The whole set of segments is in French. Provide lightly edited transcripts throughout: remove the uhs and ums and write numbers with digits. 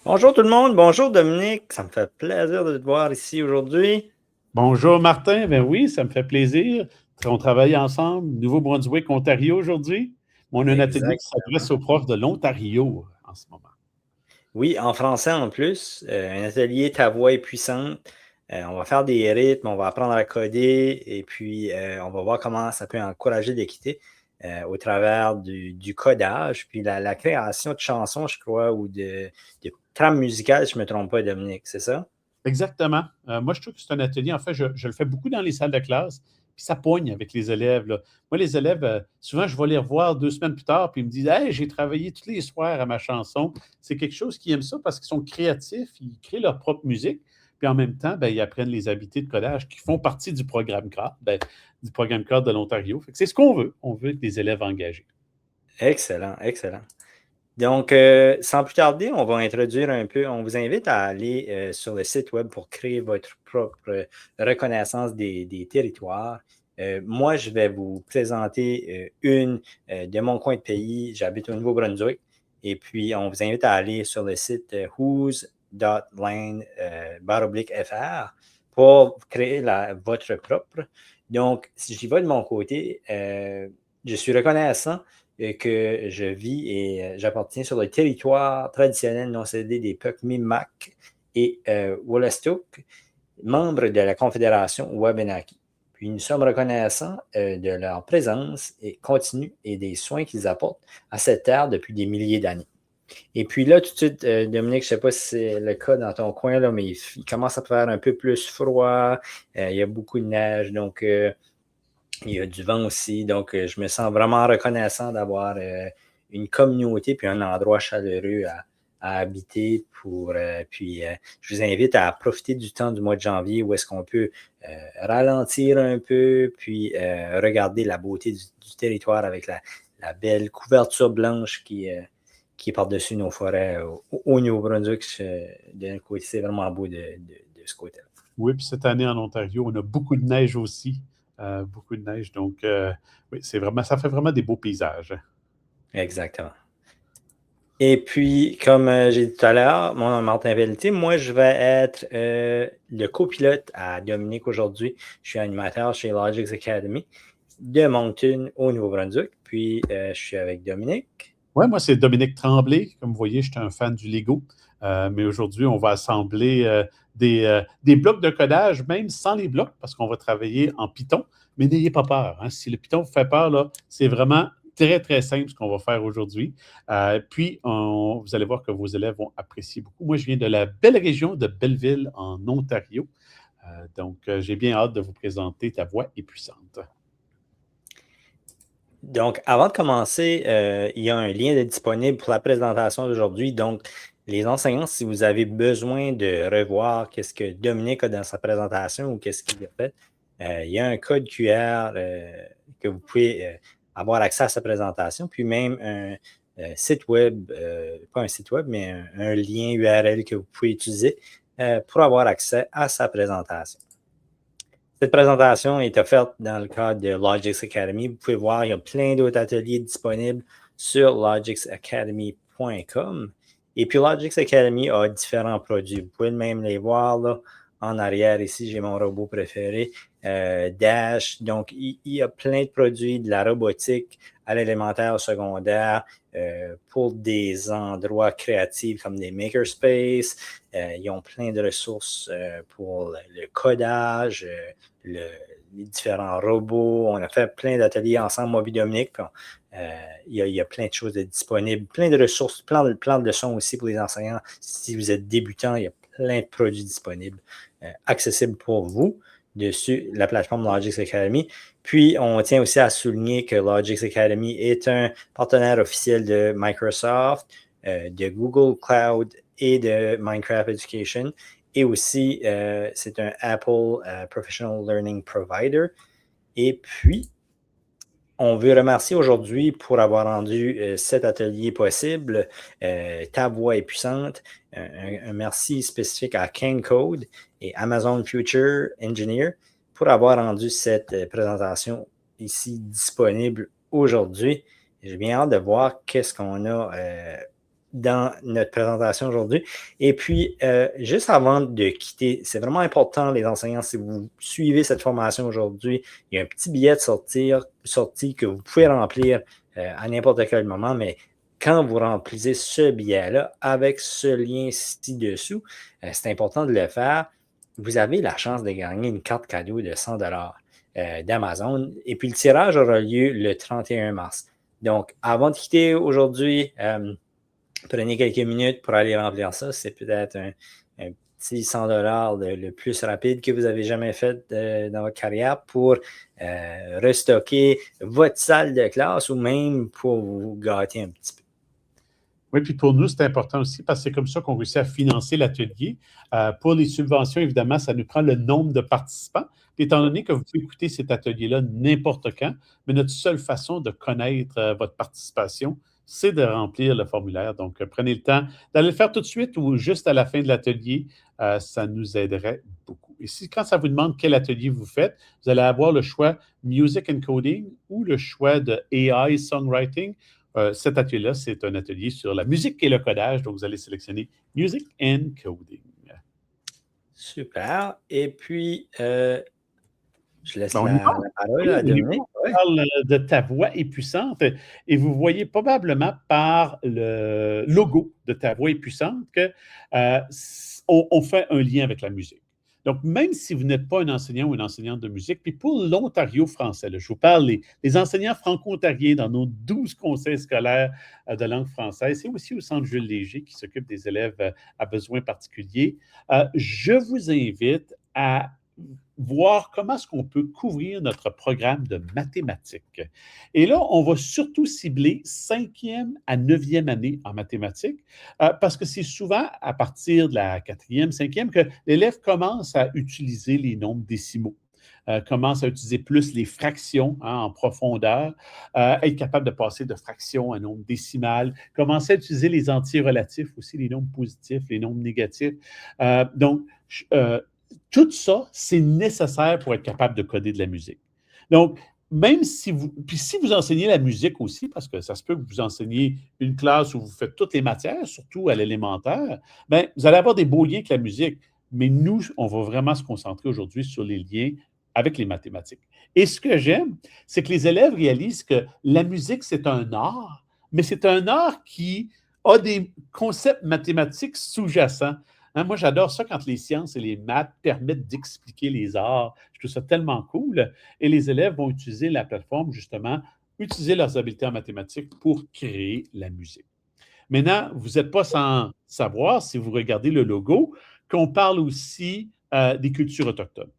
Bonjour tout le monde, bonjour Dominique, ça me fait plaisir de te voir ici aujourd'hui. Bonjour Martin, ben oui, ça me fait plaisir. On travaille ensemble, Nouveau-Brunswick, Ontario aujourd'hui. On a un atelier qui Exactement. s'adresse aux profs de l'Ontario en ce moment. Oui, en français en plus, un atelier Ta voix est puissante. On va faire des rythmes, on va apprendre à coder et puis on va voir comment ça peut encourager l'équité au travers du codage, puis la création de chansons, je crois, ou de trames musicales, si je ne me trompe pas, Dominique, c'est ça? Exactement. Moi, je trouve que c'est un atelier. En fait, je le fais beaucoup dans les salles de classe, puis ça poigne avec les élèves, là. Moi, les élèves, souvent, je vais les revoir 2 semaines plus tard, puis ils me disent: Hey, j'ai travaillé tous les soirs à ma chanson. C'est quelque chose qui aime ça parce qu'ils sont créatifs, ils créent leur propre musique, puis en même temps, ben, ils apprennent les habiletés de codage qui font partie du programme cadre, du programme cadre de l'Ontario. Fait que c'est ce qu'on veut. On veut des élèves engagés. Excellent, excellent. Donc, sans plus tarder, on va introduire un peu, on vous invite à aller sur le site web pour créer votre propre reconnaissance des territoires. Moi, je vais vous présenter une de mon coin de pays. J'habite au Nouveau-Brunswick. Et puis, on vous invite à aller sur le site whose.land/fr pour créer votre propre. Donc, si j'y vais de mon côté, je suis reconnaissant que je vis et j'appartiens sur le territoire traditionnel non cédé des peuples Mi'kmaq et Wolastoq, membres de la Confédération Wabanaki. Puis nous sommes reconnaissants de leur présence et continue et des soins qu'ils apportent à cette terre depuis des milliers d'années. Et puis là, tout de suite, Dominique, je ne sais pas si c'est le cas dans ton coin, là, mais il commence à faire un peu plus froid, il y a beaucoup de neige, donc il y a du vent aussi, donc je me sens vraiment reconnaissant d'avoir une communauté puis un endroit chaleureux à habiter je vous invite à profiter du temps du mois de janvier où est-ce qu'on peut ralentir un peu puis regarder la beauté du territoire avec la belle couverture blanche qui est par-dessus nos forêts au Nouveau-Brunswick. D'un côté, c'est vraiment beau de ce côté-là. Oui, puis cette année en Ontario, on a beaucoup de neige aussi. Beaucoup de neige. Donc, oui, c'est vraiment, ça fait vraiment des beaux paysages. Exactement. Et puis, comme j'ai dit tout à l'heure, mon nom est Martin Velletier. Moi, je vais être le copilote à Dominique aujourd'hui. Je suis animateur chez Logix Academy de Moncton au Nouveau-Brunswick. Puis, je suis avec Dominique. Oui, moi, c'est Dominique Tremblay. Comme vous voyez, je suis un fan du Lego. Mais aujourd'hui, on va assembler des blocs de codage, même sans les blocs, parce qu'on va travailler en Python. Mais n'ayez pas peur, hein. Si le Python vous fait peur, là, c'est vraiment très, très simple ce qu'on va faire aujourd'hui. Vous allez voir que vos élèves vont apprécier beaucoup. Moi, je viens de la belle région de Belleville, en Ontario. J'ai bien hâte de vous présenter Ta voix est puissante. Donc, avant de commencer, il y a un lien disponible pour la présentation d'aujourd'hui. Donc, les enseignants, si vous avez besoin de revoir qu'est-ce que Dominique a dans sa présentation ou qu'est-ce qu'il a fait, il y a un code QR que vous pouvez avoir accès à sa présentation, puis même un site web, pas un site web, mais un lien URL que vous pouvez utiliser pour avoir accès à sa présentation. Cette présentation est offerte dans le cadre de Logix Academy. Vous pouvez voir, il y a plein d'autres ateliers disponibles sur logixacademy.com. Et puis, Logix Academy a différents produits. Vous pouvez même les voir là, en arrière. Ici, j'ai mon robot préféré, Dash. Donc, il y a plein de produits, de la robotique à l'élémentaire, au secondaire, pour des endroits créatifs comme des makerspaces. Ils ont plein de ressources pour le codage, les différents robots. On a fait plein d'ateliers ensemble, moi et Dominique. Il y a plein de choses disponibles, plein de ressources, plein de leçons aussi pour les enseignants. Si vous êtes débutant, il y a plein de produits disponibles, accessibles pour vous dessus la plateforme Logix Academy. Puis, on tient aussi à souligner que Logix Academy est un partenaire officiel de Microsoft, de Google Cloud et de Minecraft Education. Et aussi, c'est un Apple Professional Learning Provider. Et puis, on veut remercier aujourd'hui pour avoir rendu cet atelier possible. Ta voix est puissante. Un merci spécifique à KaneCode et Amazon Future Engineer pour avoir rendu cette présentation ici disponible aujourd'hui. J'ai bien hâte de voir qu'est-ce qu'on a dans notre présentation aujourd'hui. Et puis, juste avant de quitter, c'est vraiment important, les enseignants, si vous suivez cette formation aujourd'hui, il y a un petit billet de sortie que vous pouvez remplir à n'importe quel moment, mais quand vous remplissez ce billet-là avec ce lien ci-dessous, c'est important de le faire. Vous avez la chance de gagner une carte cadeau de 100 d'Amazon. Et puis, le tirage aura lieu le 31 mars. Donc, avant de quitter aujourd'hui, prenez quelques minutes pour aller remplir ça. C'est peut-être un petit 100 le plus rapide que vous avez jamais fait dans votre carrière pour restocker votre salle de classe ou même pour vous gâter un petit peu. Oui, puis pour nous, c'est important aussi parce que c'est comme ça qu'on réussit à financer l'atelier. Pour les subventions, évidemment, ça nous prend le nombre de participants. Puis étant donné que vous pouvez écouter cet atelier-là n'importe quand, mais notre seule façon de connaître votre participation, c'est de remplir le formulaire. Donc, prenez le temps d'aller le faire tout de suite ou juste à la fin de l'atelier. Ça nous aiderait beaucoup. Et si, quand ça vous demande quel atelier vous faites, vous allez avoir le choix Music and Coding ou le choix de AI Songwriting. Cet atelier-là, c'est un atelier sur la musique et le codage. Donc, vous allez sélectionner Music and Coding. Super. Et puis, je laisse Bon, la parole à Dominique. On parle de Ta voix est puissante et vous voyez probablement par le logo de Ta voix est puissante qu'on fait un lien avec la musique. Donc, même si vous n'êtes pas un enseignant ou une enseignante de musique, puis pour l'Ontario français, là, je vous parle les enseignants franco-ontariens dans nos 12 conseils scolaires de langue française, et aussi au Centre Jules Léger qui s'occupe des élèves à besoins particuliers, je vous invite à voir comment est-ce qu'on peut couvrir notre programme de mathématiques. Et là, on va surtout cibler 5e à 9e année en mathématiques, parce que c'est souvent à partir de la 4e, 5e que l'élève commence à utiliser les nombres décimaux. Commence à utiliser plus les fractions en profondeur, être capable de passer de fractions à nombre décimal, commencer à utiliser les entiers relatifs aussi, les nombres positifs, les nombres négatifs. Donc, tout ça, c'est nécessaire pour être capable de coder de la musique. Donc, même si vous enseignez la musique aussi, parce que ça se peut que vous enseignez une classe où vous faites toutes les matières, surtout à l'élémentaire, bien, vous allez avoir des beaux liens avec la musique. Mais nous, on va vraiment se concentrer aujourd'hui sur les liens avec les mathématiques. Et ce que j'aime, c'est que les élèves réalisent que la musique, c'est un art, mais c'est un art qui a des concepts mathématiques sous-jacents. Hein, moi, j'adore ça quand les sciences et les maths permettent d'expliquer les arts. Je trouve ça tellement cool. Et les élèves vont utiliser la plateforme, justement, utiliser leurs habiletés en mathématiques pour créer la musique. Maintenant, vous n'êtes pas sans savoir, si vous regardez le logo, qu'on parle aussi des cultures autochtones,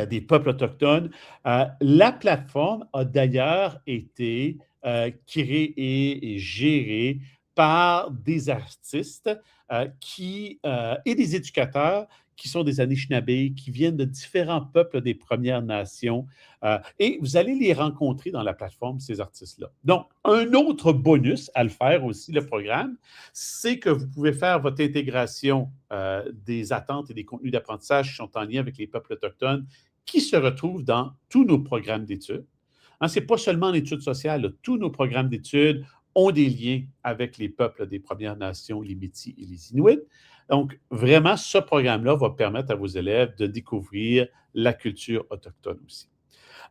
des peuples autochtones. La plateforme a d'ailleurs été créée et gérée par des artistes et des éducateurs qui sont des Anishinabés, qui viennent de différents peuples des Premières Nations. Et vous allez les rencontrer dans la plateforme, ces artistes-là. Donc, un autre bonus à le faire aussi, le programme, c'est que vous pouvez faire votre intégration des attentes et des contenus d'apprentissage qui sont en lien avec les peuples autochtones qui se retrouvent dans tous nos programmes d'études. Hein, ce n'est pas seulement en études sociales, là, tous nos programmes d'études ont des liens avec les peuples des Premières Nations, les Métis et les Inuits. Donc, vraiment, ce programme-là va permettre à vos élèves de découvrir la culture autochtone aussi.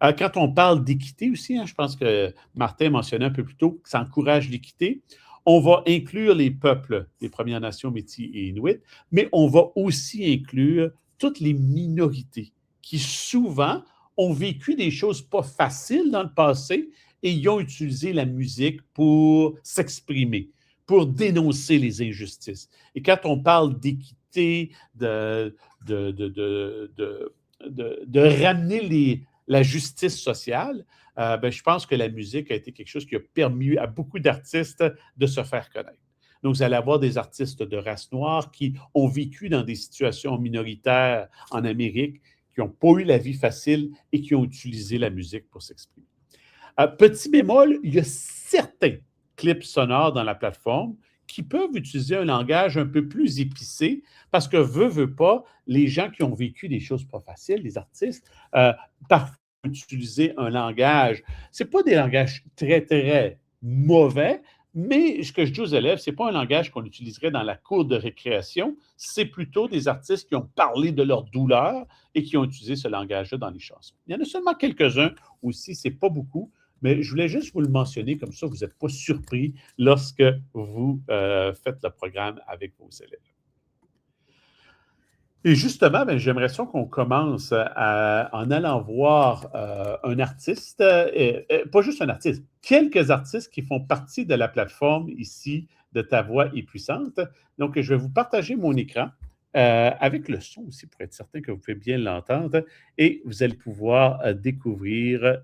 Quand on parle d'équité aussi, hein, je pense que Martin mentionnait un peu plus tôt que ça encourage l'équité. On va inclure les peuples des Premières Nations, Métis et Inuits, mais on va aussi inclure toutes les minorités qui souvent ont vécu des choses pas faciles dans le passé et ils ont utilisé la musique pour s'exprimer, pour dénoncer les injustices. Et quand on parle d'équité, de ramener la justice sociale, je pense que la musique a été quelque chose qui a permis à beaucoup d'artistes de se faire connaître. Donc, vous allez avoir des artistes de race noire qui ont vécu dans des situations minoritaires en Amérique, qui n'ont pas eu la vie facile et qui ont utilisé la musique pour s'exprimer. Petit bémol, il y a certains clips sonores dans la plateforme qui peuvent utiliser un langage un peu plus épicé parce que, veut pas, les gens qui ont vécu des choses pas faciles, les artistes, parfois utiliser un langage, ce n'est pas des langages très, très mauvais, Mais ce que je dis aux élèves, ce n'est pas un langage qu'on utiliserait dans la cour de récréation, c'est plutôt des artistes qui ont parlé de leur douleur et qui ont utilisé ce langage-là dans les chansons. Il y en a seulement quelques-uns aussi, ce n'est pas beaucoup, mais je voulais juste vous le mentionner, comme ça vous n'êtes pas surpris lorsque vous faites le programme avec vos élèves. Et justement, j'aimerais ça qu'on commence en allant voir un artiste, pas juste un artiste, quelques artistes qui font partie de la plateforme ici de Ta Voix est puissante. Donc, je vais vous partager mon écran avec le son aussi pour être certain que vous pouvez bien l'entendre et vous allez pouvoir découvrir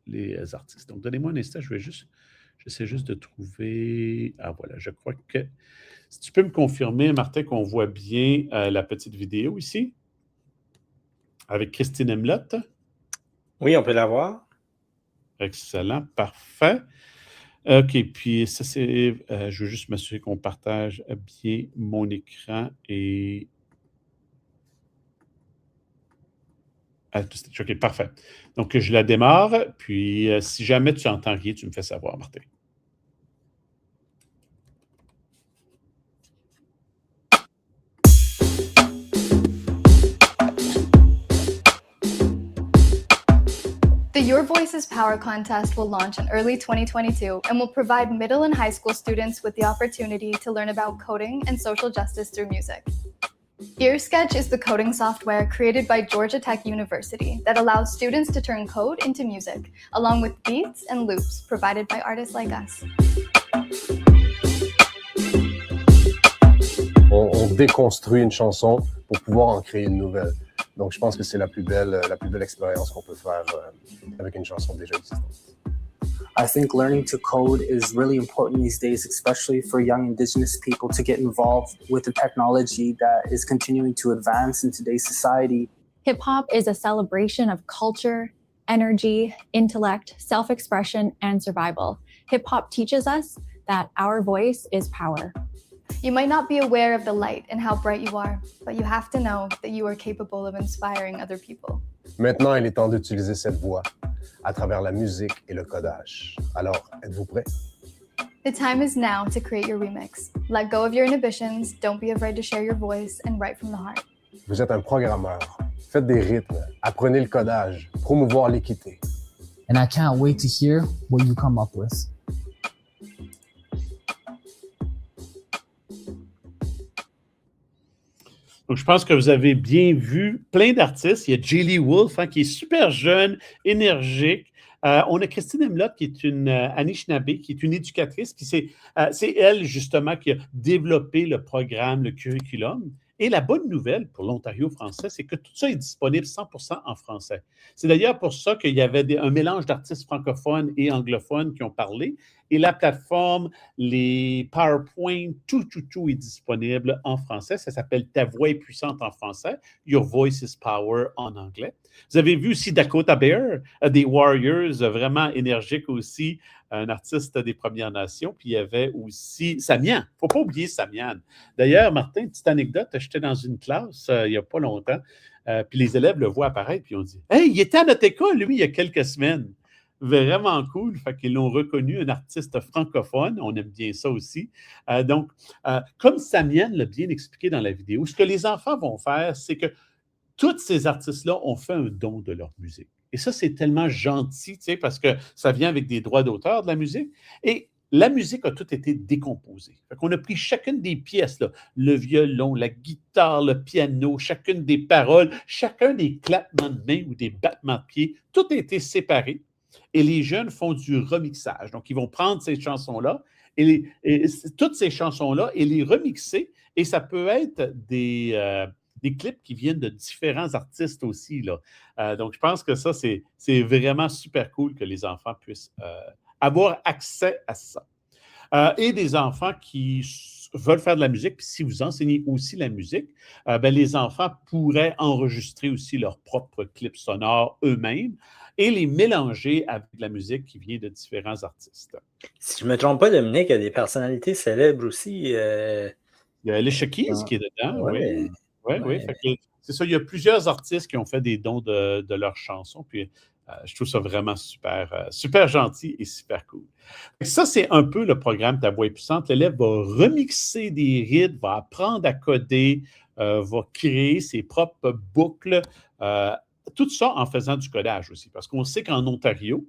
les artistes. Donc, donnez-moi un instant, j'essaie juste de trouver... Ah voilà, je crois que... Si tu peux me confirmer, Martin, qu'on voit bien la petite vidéo ici, avec Christine Emlotte. Oui, on peut la voir. Excellent, parfait. OK, puis ça, c'est... je veux juste m'assurer qu'on partage bien mon écran et... OK, parfait. Donc, je la démarre, puis si jamais tu entends rien, tu me fais savoir, Martin. The Your Voices Power contest will launch in early 2022 and will provide middle and high school students with the opportunity to learn about coding and social justice through music. EarSketch is the coding software created by Georgia Tech University that allows students to turn code into music, along with beats and loops provided by artists like us. On déconstruit une chanson pour pouvoir en créer une nouvelle. Donc, je pense que c'est la plus belle expérience qu'on peut faire avec une chanson déjà existante. I think learning to code is really important these days, especially for young Indigenous people to get involved with the technology that is continuing to advance in today's society. Hip-hop is a celebration of culture, energy, intellect, self-expression, and survival. Hip-hop teaches us that our voice is power. You might not be aware of the light and how bright you are, but you have to know that you are capable of inspiring other people. Maintenant, il est temps d'utiliser cette voix à travers la musique et le codage. Alors, êtes-vous prêts? The time is now to create your remix. Let go of your inhibitions, don't be afraid to share your voice, and write from the heart. Vous êtes un programmeur. Faites des rythmes, apprenez le codage, promouvoir l'équité. And I can't wait to hear what you come up with. Donc, je pense que vous avez bien vu plein d'artistes. Il y a Jaylee Wolf, qui est super jeune, énergique. On a Christine Emlotte, qui est une Anishinaabe, qui est une éducatrice. Puis c'est elle, justement, qui a développé le programme, le curriculum. Et la bonne nouvelle pour l'Ontario français, c'est que tout ça est disponible 100% en français. C'est d'ailleurs pour ça qu'il y avait un mélange d'artistes francophones et anglophones qui ont parlé. Et la plateforme, les PowerPoint, tout est disponible en français. Ça s'appelle Ta Voix est puissante en français, Your Voice is Power en anglais. Vous avez vu aussi Dakota Bear, des Warriors, vraiment énergiques aussi, un artiste des Premières Nations. Puis il y avait aussi Samian. Il ne faut pas oublier Samian. D'ailleurs, Martin, petite anecdote, j'étais dans une classe il n'y a pas longtemps, puis les élèves le voient apparaître, puis on dit « Hey, il était à notre école, lui, il y a quelques semaines. » Vraiment cool. Fait qu'ils l'ont reconnu, un artiste francophone. On aime bien ça aussi. Donc, comme Samian l'a bien expliqué dans la vidéo, ce que les enfants vont faire, c'est que tous ces artistes-là ont fait un don de leur musique. Et ça, c'est tellement gentil, tu sais, parce que ça vient avec des droits d'auteur de la musique. Et la musique a tout été décomposée. Fait qu'on a pris chacune des pièces, là, le violon, la guitare, le piano, chacune des paroles, chacun des claquements de mains ou des battements de pieds, tout a été séparé. Et les jeunes font du remixage. Donc, ils vont prendre ces chansons-là, et toutes ces chansons-là, et les remixer. Et ça peut être des clips qui viennent de différents artistes aussi, là. Donc, je pense que ça, c'est vraiment super cool que les enfants puissent avoir accès à ça. Et des enfants qui veulent faire de la musique, puis si vous enseignez aussi la musique, les enfants pourraient enregistrer aussi leurs propres clips sonores eux-mêmes et les mélanger avec la musique qui vient de différents artistes. Si je ne me trompe pas, Dominique, il y a des personnalités célèbres aussi. Il y a Alicia Keys qui est dedans, ouais. Oui. C'est ça, il y a plusieurs artistes qui ont fait des dons de leurs chansons, puis Je trouve ça vraiment super gentil et super cool. Ça, c'est un peu le programme Ta voix est puissante. L'élève va remixer des rythmes, va apprendre à coder, va créer ses propres boucles, tout ça en faisant du codage aussi. Parce qu'on sait qu'en Ontario,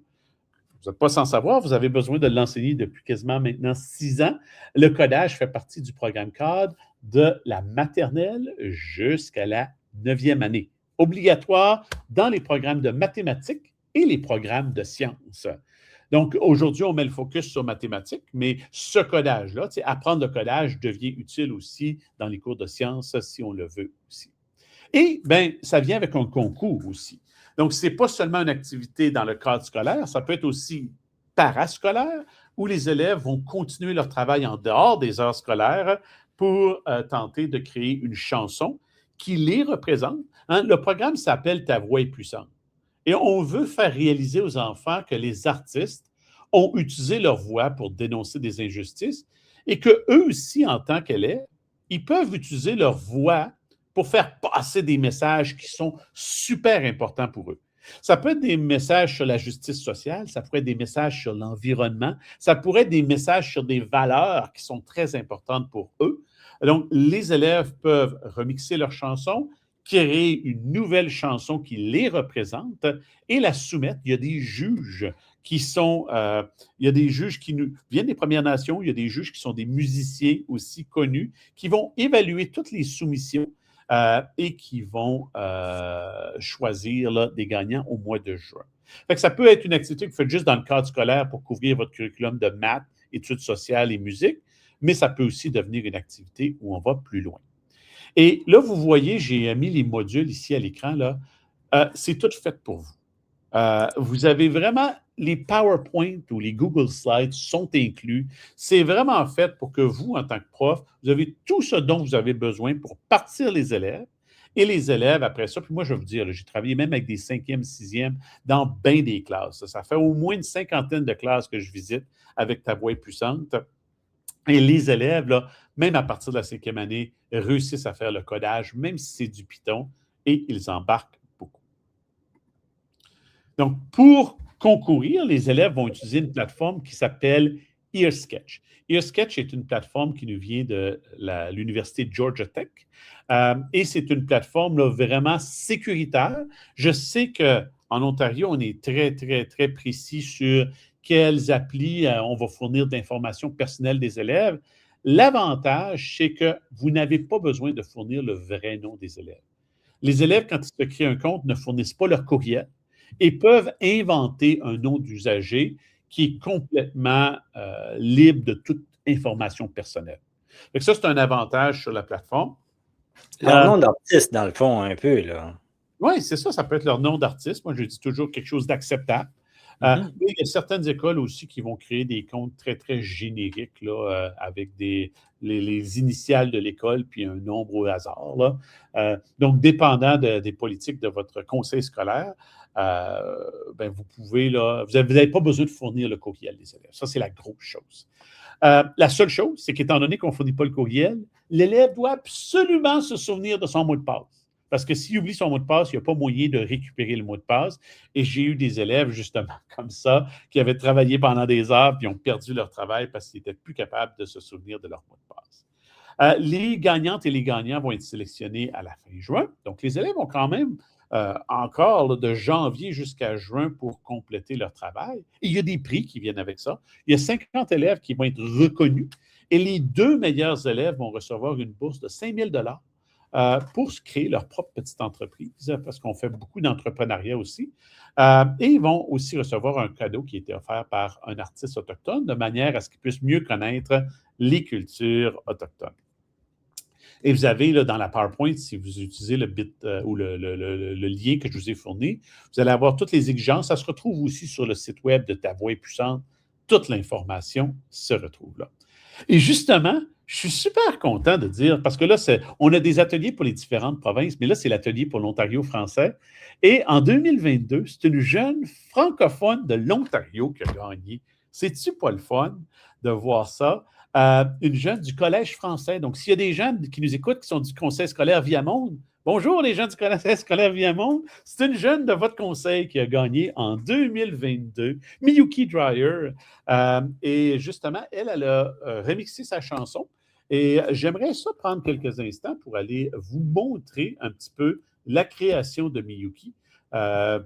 vous n'êtes pas sans savoir, vous avez besoin de l'enseigner depuis quasiment maintenant 6 ans. Le codage fait partie du programme cadre de la maternelle jusqu'à la 9e année. Obligatoire dans les programmes de mathématiques et les programmes de sciences. Donc, aujourd'hui, on met le focus sur mathématiques, mais ce codage-là, apprendre le codage devient utile aussi dans les cours de sciences si on le veut aussi. Et, bien, ça vient avec un concours aussi. Donc, ce n'est pas seulement une activité dans le cadre scolaire, ça peut être aussi parascolaire, où les élèves vont continuer leur travail en dehors des heures scolaires pour tenter de créer une chanson qui les représente. Hein? Le programme s'appelle Ta voix est puissante. Et on veut faire réaliser aux enfants que les artistes ont utilisé leur voix pour dénoncer des injustices et qu'eux aussi, en tant qu'élèves, ils peuvent utiliser leur voix pour faire passer des messages qui sont super importants pour eux. Ça peut être des messages sur la justice sociale, ça pourrait être des messages sur l'environnement, ça pourrait être des messages sur des valeurs qui sont très importantes pour eux. Donc, les élèves peuvent remixer leurs chansons, créer une nouvelle chanson qui les représente et la soumettre. Il y a des juges qui viennent des Premières Nations, il y a des juges qui sont des musiciens aussi connus, qui vont évaluer toutes les soumissions et qui vont choisir là, des gagnants au mois de juin. Fait que ça peut être une activité que vous faites juste dans le cadre scolaire pour couvrir votre curriculum de maths, études sociales et musique, mais ça peut aussi devenir une activité où on va plus loin. Et là, vous voyez, j'ai mis les modules ici à l'écran, là. C'est tout fait pour vous. Vous avez vraiment les PowerPoint ou les Google Slides sont inclus. C'est vraiment fait pour que vous, en tant que prof, vous avez tout ce dont vous avez besoin pour partir les élèves. Et les élèves, après ça, puis moi, je vais vous dire, j'ai travaillé même avec des 5e, 6e dans bien des classes. Ça fait au moins une 50aine de classes que je visite avec Ta voix est puissante. Et les élèves, là, même à partir de la 5e année, réussissent à faire le codage, même si c'est du Python, et ils embarquent beaucoup. Donc, pour concourir, les élèves vont utiliser une plateforme qui s'appelle EarSketch. EarSketch est une plateforme qui nous vient de l'Université de Georgia Tech et c'est une plateforme là, vraiment sécuritaire. Je sais qu'en Ontario, on est très, très, très précis sur quelles applis on va fournir d'informations personnelles des élèves. L'avantage, c'est que vous n'avez pas besoin de fournir le vrai nom des élèves. Les élèves, quand ils se créent un compte, ne fournissent pas leur courriel et peuvent inventer un nom d'usager qui est complètement libre de toute information personnelle. Donc ça, c'est un avantage sur la plateforme. Leur nom d'artiste, dans le fond, un peu, là. Oui, c'est ça, ça peut être leur nom d'artiste. Moi, je dis toujours quelque chose d'acceptable. Il y a certaines écoles aussi qui vont créer des comptes très, très génériques là, avec les initiales de l'école puis un nombre au hasard. Là. Donc, dépendant des politiques de votre conseil scolaire, ben vous pouvez, là, vous n'avez pas besoin de fournir le courriel des élèves. Ça, c'est la grosse chose. La seule chose, c'est qu'étant donné qu'on ne fournit pas le courriel, l'élève doit absolument se souvenir de son mot de passe. Parce que s'il oublie son mot de passe, il n'y a pas moyen de récupérer le mot de passe. Et j'ai eu des élèves, justement, comme ça, qui avaient travaillé pendant des heures puis ont perdu leur travail parce qu'ils n'étaient plus capables de se souvenir de leur mot de passe. Les gagnantes et les gagnants vont être sélectionnés à la fin juin. Donc, les élèves ont quand même encore là, de janvier jusqu'à juin pour compléter leur travail. Et il y a des prix qui viennent avec ça. Il y a 50 élèves qui vont être reconnus. Et les 2 meilleurs élèves vont recevoir une bourse de 5 000 pour se créer leur propre petite entreprise, parce qu'on fait beaucoup d'entrepreneuriat aussi. Et ils vont aussi recevoir un cadeau qui a été offert par un artiste autochtone, de manière à ce qu'ils puissent mieux connaître les cultures autochtones. Et vous avez là, dans la PowerPoint, si vous utilisez le bit ou le lien que je vous ai fourni, vous allez avoir toutes les exigences. Ça se retrouve aussi sur le site web de Ta voix est puissante. Toute l'information se retrouve là. Et justement, je suis super content de dire, parce que là, on a des ateliers pour les différentes provinces, mais là, c'est l'atelier pour l'Ontario français. Et en 2022, c'est une jeune francophone de l'Ontario qui a gagné. C'est-tu pas le fun de voir ça? Une jeune du Collège français. Donc, s'il y a des gens qui nous écoutent qui sont du conseil scolaire Viamonde, Bonjour les gens du Collège scolaire Viamonde. C'est une jeune de votre conseil qui a gagné en 2022, Miyuki Dreyer. Et justement, elle a remixé sa chanson. Et j'aimerais ça prendre quelques instants pour aller vous montrer un petit peu la création de Miyuki,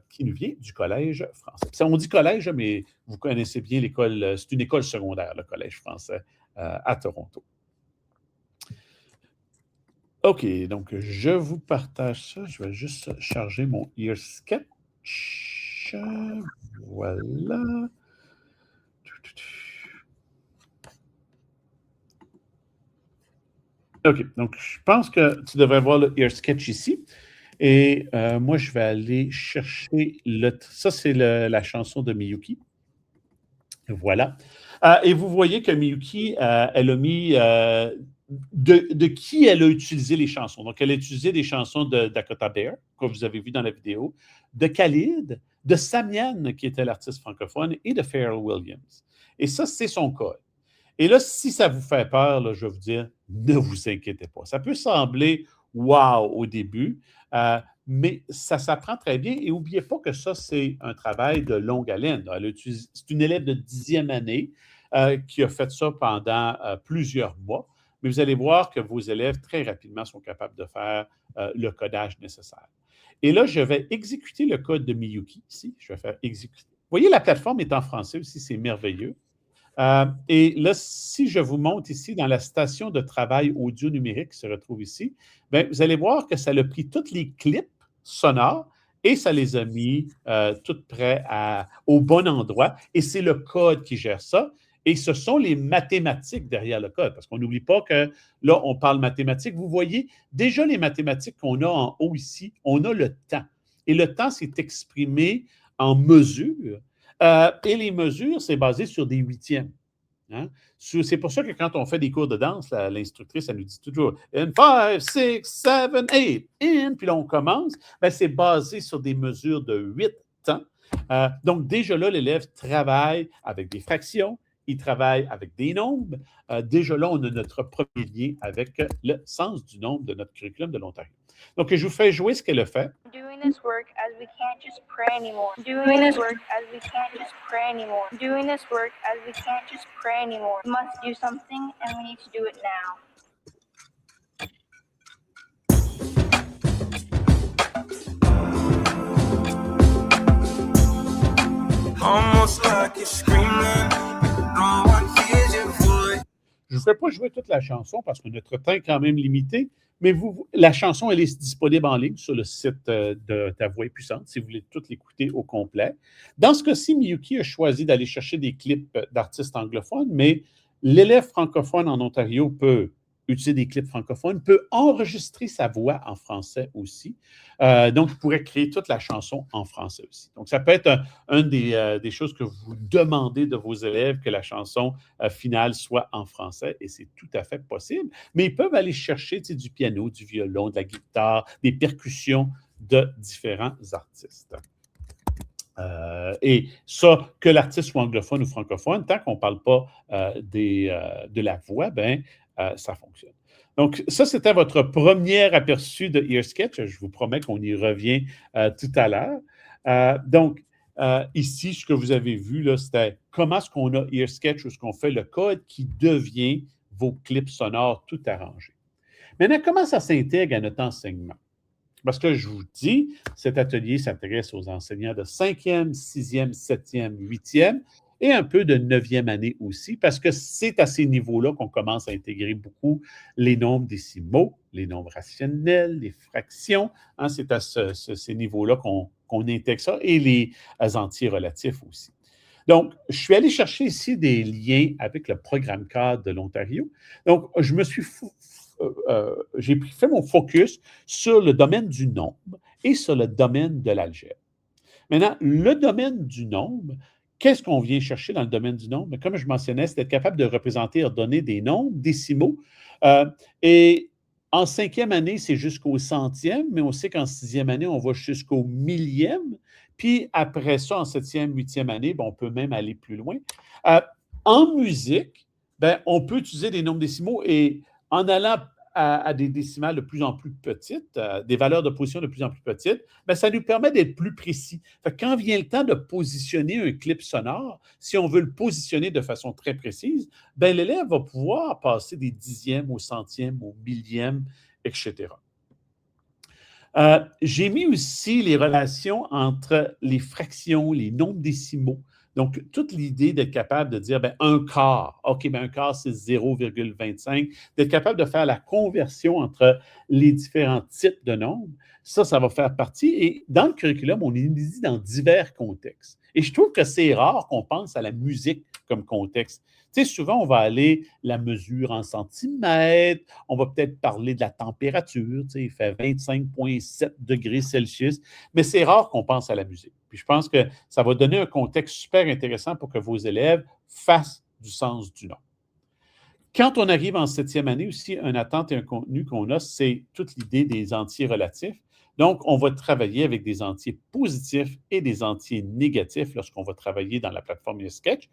qui nous vient du Collège français. Ça, on dit collège, mais vous connaissez bien l'école, c'est une école secondaire, le Collège français à Toronto. OK, donc je vous partage ça. Je vais juste charger mon Ear Sketch. Voilà. OK, donc je pense que tu devrais voir le Ear Sketch ici. Et moi, je vais aller chercher ça, c'est la chanson de Miyuki. Voilà. Et vous voyez que Miyuki, elle a mis de qui elle a utilisé les chansons. Donc, elle a utilisé des chansons de Dakota Bear, que vous avez vu dans la vidéo, de Khalid, de Samian, qui était l'artiste francophone, et de Pharrell Williams. Et ça, c'est son code. Et là, si ça vous fait peur, là, je vais vous dire, ne vous inquiétez pas. Ça peut sembler wow au début, mais ça s'apprend très bien. Et n'oubliez pas que ça, c'est un travail de longue haleine. C'est une élève de 10e année qui a fait ça pendant plusieurs mois. Mais vous allez voir que vos élèves, très rapidement, sont capables de faire le codage nécessaire. Et là, je vais exécuter le code de Miyuki ici. Je vais faire exécuter. Vous voyez, la plateforme est en français aussi, c'est merveilleux. Et là, si je vous montre ici dans la station de travail audio numérique qui se retrouve ici, bien, vous allez voir que ça a pris tous les clips sonores et ça les a mis tout près au bon endroit. Et c'est le code qui gère ça. Et ce sont les mathématiques derrière le code, parce qu'on n'oublie pas que là, on parle mathématiques. Vous voyez, déjà les mathématiques qu'on a en haut ici, on a le temps. Et le temps, c'est exprimé en mesures. Et les mesures, c'est basé sur des huitièmes. Hein? C'est pour ça que quand on fait des cours de danse, l'instructrice, elle nous dit toujours « in 5, 6, 7, 8, in », puis là, on commence. Bien, c'est basé sur des mesures de 8 temps. Donc, déjà là, l'élève travaille avec des fractions, il travaille avec des nombres. Déjà là, on a notre premier lien avec le sens du nombre de notre curriculum de l'Ontario. Donc, je vous fais jouer ce qu'elle a fait. Doing this work as we can't just pray anymore. Doing this work as we can't just pray anymore. Doing this work as we can't just pray anymore. We must do something and we need to do it now. Almost like you're screaming. No one hears your voice. Je ne vous fais pas jouer toute la chanson parce que notre temps est quand même limité, mais la chanson, elle est disponible en ligne sur le site de Ta Voix est puissante, si vous voulez tout l'écouter au complet. Dans ce cas-ci, Miyuki a choisi d'aller chercher des clips d'artistes anglophones, mais l'élève francophone en Ontario peut utiliser des clips francophones, peut enregistrer sa voix en français aussi. Donc, il pourrait créer toute la chanson en français aussi. Donc, ça peut être une des choses que vous demandez de vos élèves, que la chanson finale soit en français, et c'est tout à fait possible. Mais ils peuvent aller chercher du piano, du violon, de la guitare, des percussions de différents artistes. Et ça, que l'artiste soit anglophone ou francophone, tant qu'on ne parle pas de la voix, ben, ça fonctionne. Donc, ça, c'était votre premier aperçu de Ear Sketch. Je vous promets qu'on y revient tout à l'heure. Donc, ici, ce que vous avez vu, là, c'était comment est-ce qu'on a Ear Sketch, où est-ce qu'on fait le code qui devient vos clips sonores tout arrangés. Maintenant, comment ça s'intègre à notre enseignement? Parce que je vous dis, cet atelier s'intéresse aux enseignants de 5e, 6e, 7e, 8e et un peu de 9e année aussi, parce que c'est à ces niveaux-là qu'on commence à intégrer beaucoup les nombres décimaux, les nombres rationnels, les fractions. Hein, c'est à ces niveaux-là qu'on intègre ça, et les entiers relatifs aussi. Donc, je suis allé chercher ici des liens avec le programme cadre de l'Ontario. Donc, je me suis j'ai fait mon focus sur le domaine du nombre et sur le domaine de l'algèbre. Maintenant, le domaine du nombre, qu'est-ce qu'on vient chercher dans le domaine du nombre? Comme je mentionnais, c'est être capable de représenter, redonner des nombres décimaux. Et en 5e année, c'est jusqu'au 100e, mais on sait qu'en 6e année, on va jusqu'au 1000e. Puis après ça, en 7e, 8e année, ben, on peut même aller plus loin. En musique, ben, on peut utiliser des nombres décimaux et en allant à des décimales de plus en plus petites, des valeurs de position de plus en plus petites, bien, ça nous permet d'être plus précis. Fait que quand vient le temps de positionner un clip sonore, si on veut le positionner de façon très précise, bien, l'élève va pouvoir passer des dixièmes au centième, au millième, etc. J'ai mis aussi les relations entre les fractions, les nombres décimaux. Donc, toute l'idée d'être capable de dire, bien, un quart, OK, bien, un quart, c'est 0,25, d'être capable de faire la conversion entre les différents types de nombres, ça va faire partie. Et dans le curriculum, on est dit dans divers contextes. Et je trouve que c'est rare qu'on pense à la musique comme contexte. Tu sais, souvent, on va aller la mesure en centimètres, on va peut-être parler de la température, tu sais, il fait 25,7 degrés Celsius, mais c'est rare qu'on pense à la musique. Puis je pense que ça va donner un contexte super intéressant pour que vos élèves fassent du sens du nom. Quand on arrive en 7e année aussi, une attente et un contenu qu'on a, c'est toute l'idée des entiers relatifs. Donc, on va travailler avec des entiers positifs et des entiers négatifs lorsqu'on va travailler dans la plateforme Sketch.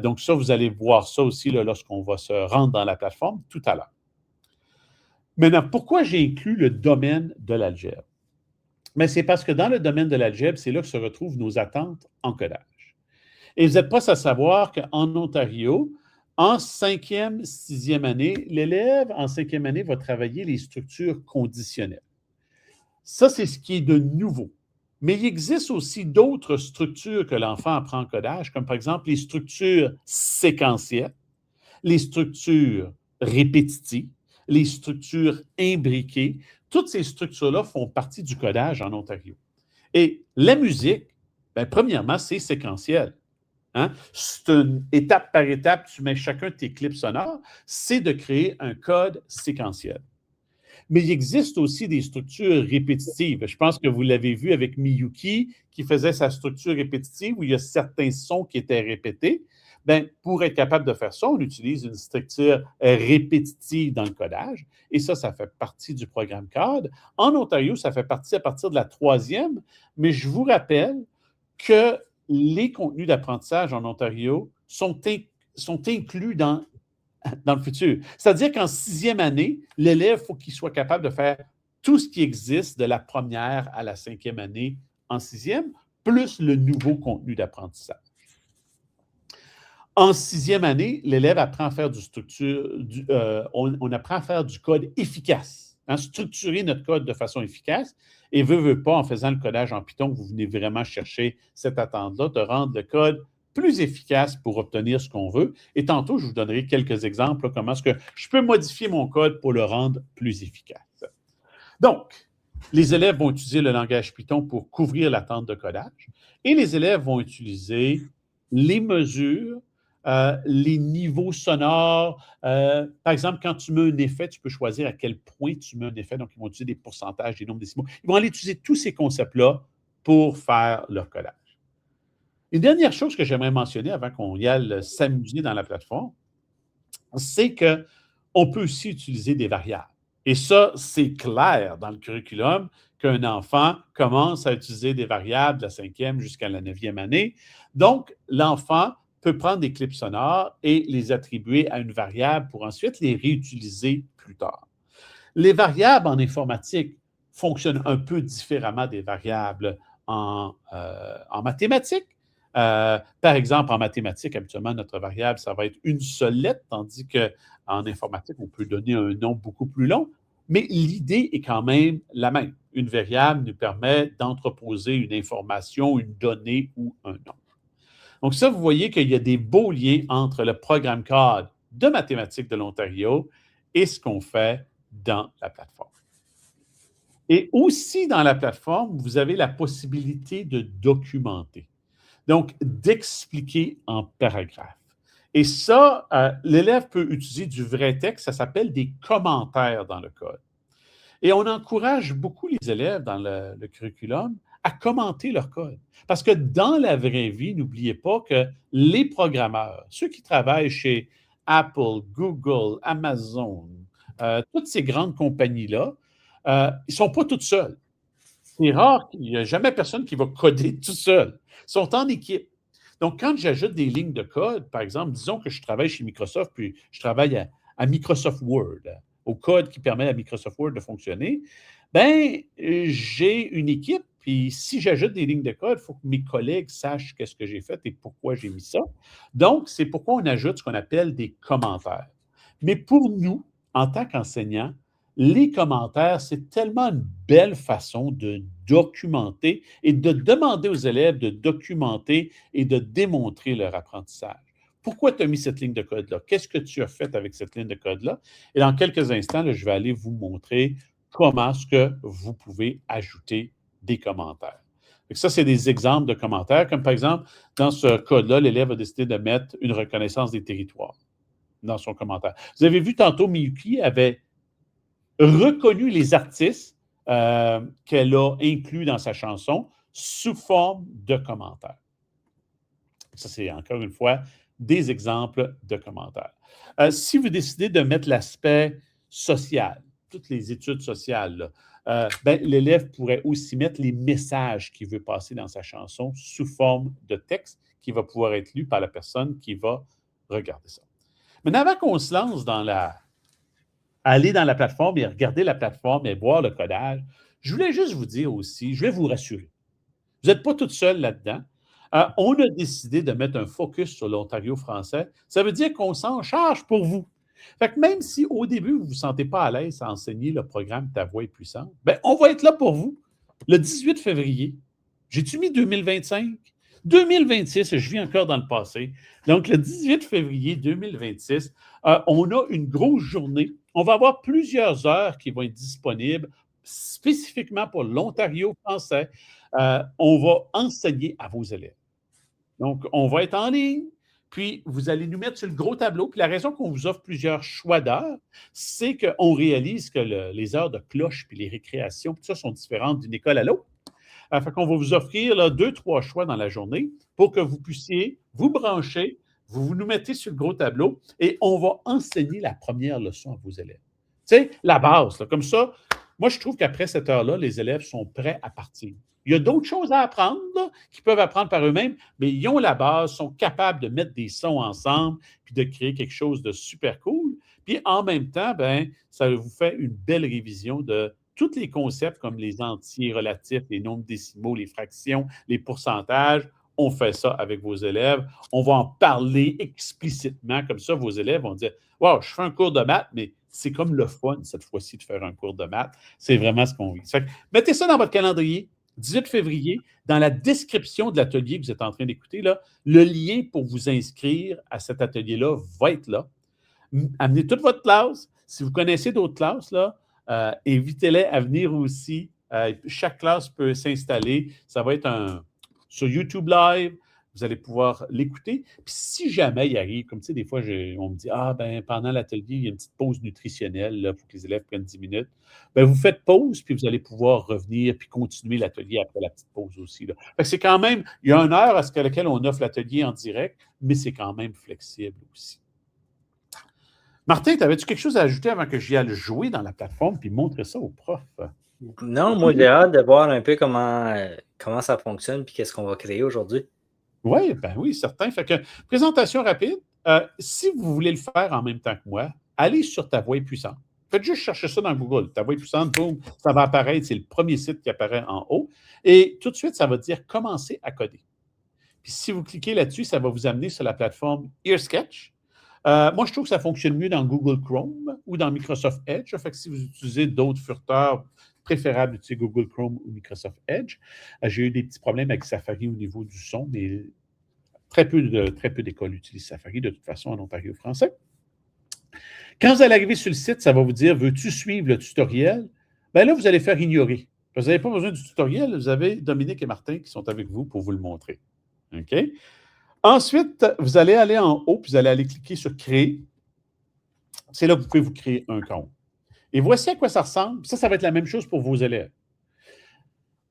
Donc, ça, vous allez voir ça aussi là, lorsqu'on va se rendre dans la plateforme tout à l'heure. Maintenant, pourquoi j'ai inclus le domaine de l'algèbre? Mais c'est parce que dans le domaine de l'algèbre, c'est là que se retrouvent nos attentes en codage. Et vous n'êtes pas à savoir qu'en Ontario, en 5e, 6e année, l'élève en 5e année va travailler les structures conditionnelles. Ça, c'est ce qui est de nouveau. Mais il existe aussi d'autres structures que l'enfant apprend en codage, comme par exemple les structures séquentielles, les structures répétitives, les structures imbriquées. Toutes ces structures-là font partie du codage en Ontario. Et la musique, bien, premièrement, c'est séquentiel. Hein? C'est une étape par étape, tu mets chacun de tes clips sonores, c'est de créer un code séquentiel. Mais il existe aussi des structures répétitives. Je pense que vous l'avez vu avec Miyuki, qui faisait sa structure répétitive où il y a certains sons qui étaient répétés. Bien, pour être capable de faire ça, on utilise une structure répétitive dans le codage. Et ça fait partie du programme CODE. En Ontario, ça fait partie à partir de la 3e. Mais je vous rappelle que les contenus d'apprentissage en Ontario sont inclus dans le futur. C'est-à-dire qu'en 6e année, l'élève, il faut qu'il soit capable de faire tout ce qui existe de la 1re à la 5e année en 6e, plus le nouveau contenu d'apprentissage. En 6e année, l'élève apprend à faire on apprend à faire du code efficace, hein, structurer notre code de façon efficace et veut pas, en faisant le codage en Python, vous venez vraiment chercher cette attente-là de rendre le code plus efficace pour obtenir ce qu'on veut. Et tantôt, je vous donnerai quelques exemples de comment est-ce que je peux modifier mon code pour le rendre plus efficace. Donc, les élèves vont utiliser le langage Python pour couvrir l'attente de codage et les élèves vont utiliser les mesures, les niveaux sonores. Par exemple, quand tu mets un effet, tu peux choisir à quel point tu mets un effet. Donc, ils vont utiliser des pourcentages, des nombres décimaux. Ils vont aller utiliser tous ces concepts-là pour faire leur codage. Une dernière chose que j'aimerais mentionner avant qu'on y aille s'amuser dans la plateforme, c'est qu'on peut aussi utiliser des variables. Et ça, c'est clair dans le curriculum qu'un enfant commence à utiliser des variables de la 5e jusqu'à la 9e année. Donc, l'enfant peut prendre des clips sonores et les attribuer à une variable pour ensuite les réutiliser plus tard. Les variables en informatique fonctionnent un peu différemment des variables en mathématiques. Par exemple, en mathématiques, habituellement, notre variable, ça va être une seule lettre, tandis qu'en informatique, on peut donner un nom beaucoup plus long, mais l'idée est quand même la même. Une variable nous permet d'entreposer une information, une donnée ou un nom. Donc ça, vous voyez qu'il y a des beaux liens entre le programme CODE de mathématiques de l'Ontario et ce qu'on fait dans la plateforme. Et aussi dans la plateforme, vous avez la possibilité de documenter. Donc, d'expliquer en paragraphe. Et ça, l'élève peut utiliser du vrai texte, ça s'appelle des commentaires dans le code. Et on encourage beaucoup les élèves dans le curriculum à commenter leur code. Parce que dans la vraie vie, n'oubliez pas que les programmeurs, ceux qui travaillent chez Apple, Google, Amazon, toutes ces grandes compagnies-là, ils ne sont pas tous seuls. C'est rare, il n'y a jamais personne qui va coder tout seul. Ils sont en équipe. Donc, quand j'ajoute des lignes de code, par exemple, disons que je travaille chez Microsoft, puis je travaille à Microsoft Word. au code qui permet à Microsoft Word de fonctionner, ben j'ai une équipe, puis si j'ajoute des lignes de code, il faut que mes collègues sachent qu'est-ce que j'ai fait et pourquoi j'ai mis ça. Donc, c'est pourquoi on ajoute ce qu'on appelle des commentaires. Mais pour nous, en tant qu'enseignants, les commentaires, c'est tellement une belle façon de documenter et de demander aux élèves de documenter et de démontrer leur apprentissage. Pourquoi tu as mis cette ligne de code-là? Qu'est-ce que tu as fait avec cette ligne de code-là? Et dans quelques instants, là, je vais aller vous montrer comment est-ce que vous pouvez ajouter des commentaires. Donc ça, c'est des exemples de commentaires, comme par exemple, dans ce code-là, l'élève a décidé de mettre une reconnaissance des territoires dans son commentaire. Vous avez vu tantôt, Miyuki avait reconnu les artistes qu'elle a inclus dans sa chanson sous forme de commentaires. Ça, c'est encore une fois des exemples de commentaires. Si vous décidez de mettre l'aspect social, toutes les études sociales, ben, l'élève pourrait aussi mettre les messages qu'il veut passer dans sa chanson sous forme de texte qui va pouvoir être lu par la personne qui va regarder ça. Maintenant, avant qu'on se lance dans aller dans la plateforme et regarder la plateforme et voir le codage, je voulais juste vous dire aussi, je vais vous rassurer. Vous n'êtes pas toute seule là-dedans. On a décidé de mettre un focus sur l'Ontario français. Ça veut dire qu'on s'en charge pour vous. Fait que même si au début, vous ne vous sentez pas à l'aise à enseigner le programme Ta voix est puissante, bien, on va être là pour vous le 18 février. J'ai-tu mis 2025? 2026, je vis encore dans le passé. Donc, le 18 février 2026, on a une grosse journée. On va avoir plusieurs heures qui vont être disponibles spécifiquement pour l'Ontario français. On va enseigner à vos élèves. Donc, on va être en ligne, puis vous allez nous mettre sur le gros tableau. Puis la raison qu'on vous offre plusieurs choix d'heures, c'est qu'on réalise que les heures de cloche puis les récréations, tout ça sont différentes d'une école à l'autre. Fait qu'on va vous offrir là, 2-3 choix dans la journée pour que vous puissiez vous brancher, vous nous mettez sur le gros tableau et on va enseigner la première leçon à vos élèves. Tu sais, la base, là, comme ça, moi, je trouve qu'après cette heure-là, les élèves sont prêts à partir. Il y a d'autres choses à apprendre là, qu'ils peuvent apprendre par eux-mêmes, mais ils ont la base, sont capables de mettre des sons ensemble puis de créer quelque chose de super cool. Puis en même temps, ben, ça vous fait une belle révision de tous les concepts comme les entiers relatifs, les nombres décimaux, les fractions, les pourcentages. On fait ça avec vos élèves. On va en parler explicitement. Comme ça, vos élèves vont dire « Wow, je fais un cours de maths, mais c'est comme le fun cette fois-ci de faire un cours de maths. » C'est vraiment ce qu'on vise. Fait que mettez ça dans votre calendrier. 18 février, dans la description de l'atelier que vous êtes en train d'écouter, là, le lien pour vous inscrire à cet atelier-là va être là. Amenez toute votre classe. Si vous connaissez d'autres classes, là, invitez-les à venir aussi. Chaque classe peut s'installer. Ça va être sur YouTube Live. Vous allez pouvoir l'écouter. Puis si jamais il arrive, comme tu sais, des fois, on me dit « Ah, ben pendant l'atelier, il y a une petite pause nutritionnelle là, pour que les élèves prennent 10 minutes. » Bien, vous faites pause, puis vous allez pouvoir revenir puis continuer l'atelier après la petite pause aussi. Là. Fait que c'est quand même, il y a une heure à laquelle on offre l'atelier en direct, mais c'est quand même flexible aussi. Martin, avais-tu quelque chose à ajouter avant que j'y aille jouer dans la plateforme puis montrer ça aux profs? Non, moi, j'ai hâte de voir un peu comment ça fonctionne puis qu'est-ce qu'on va créer aujourd'hui. Oui, ben oui, certain. Fait que, présentation rapide. Si vous voulez le faire en même temps que moi, allez sur Ta voix est puissante. Faites juste chercher ça dans Google. Ta voix est puissante, boum, ça va apparaître. C'est le premier site qui apparaît en haut. Et tout de suite, ça va dire « Commencer à coder ». Puis si vous cliquez là-dessus, ça va vous amener sur la plateforme EarSketch. Moi, je trouve que ça fonctionne mieux dans Google Chrome ou dans Microsoft Edge. Fait que si vous utilisez d'autres furteurs, préférable d'utiliser Google Chrome ou Microsoft Edge. J'ai eu des petits problèmes avec Safari au niveau du son, mais très peu d'écoles utilisent Safari de toute façon en Ontario français. Quand vous allez arriver sur le site, ça va vous dire « Veux-tu suivre le tutoriel? » Bien là, vous allez faire « Ignorer ». Vous n'avez pas besoin du tutoriel, vous avez Dominique et Martin qui sont avec vous pour vous le montrer. OK? Ensuite, vous allez aller en haut, puis vous allez aller cliquer sur « Créer ». C'est là que vous pouvez vous créer un compte. Et voici à quoi ça ressemble. Ça va être la même chose pour vos élèves.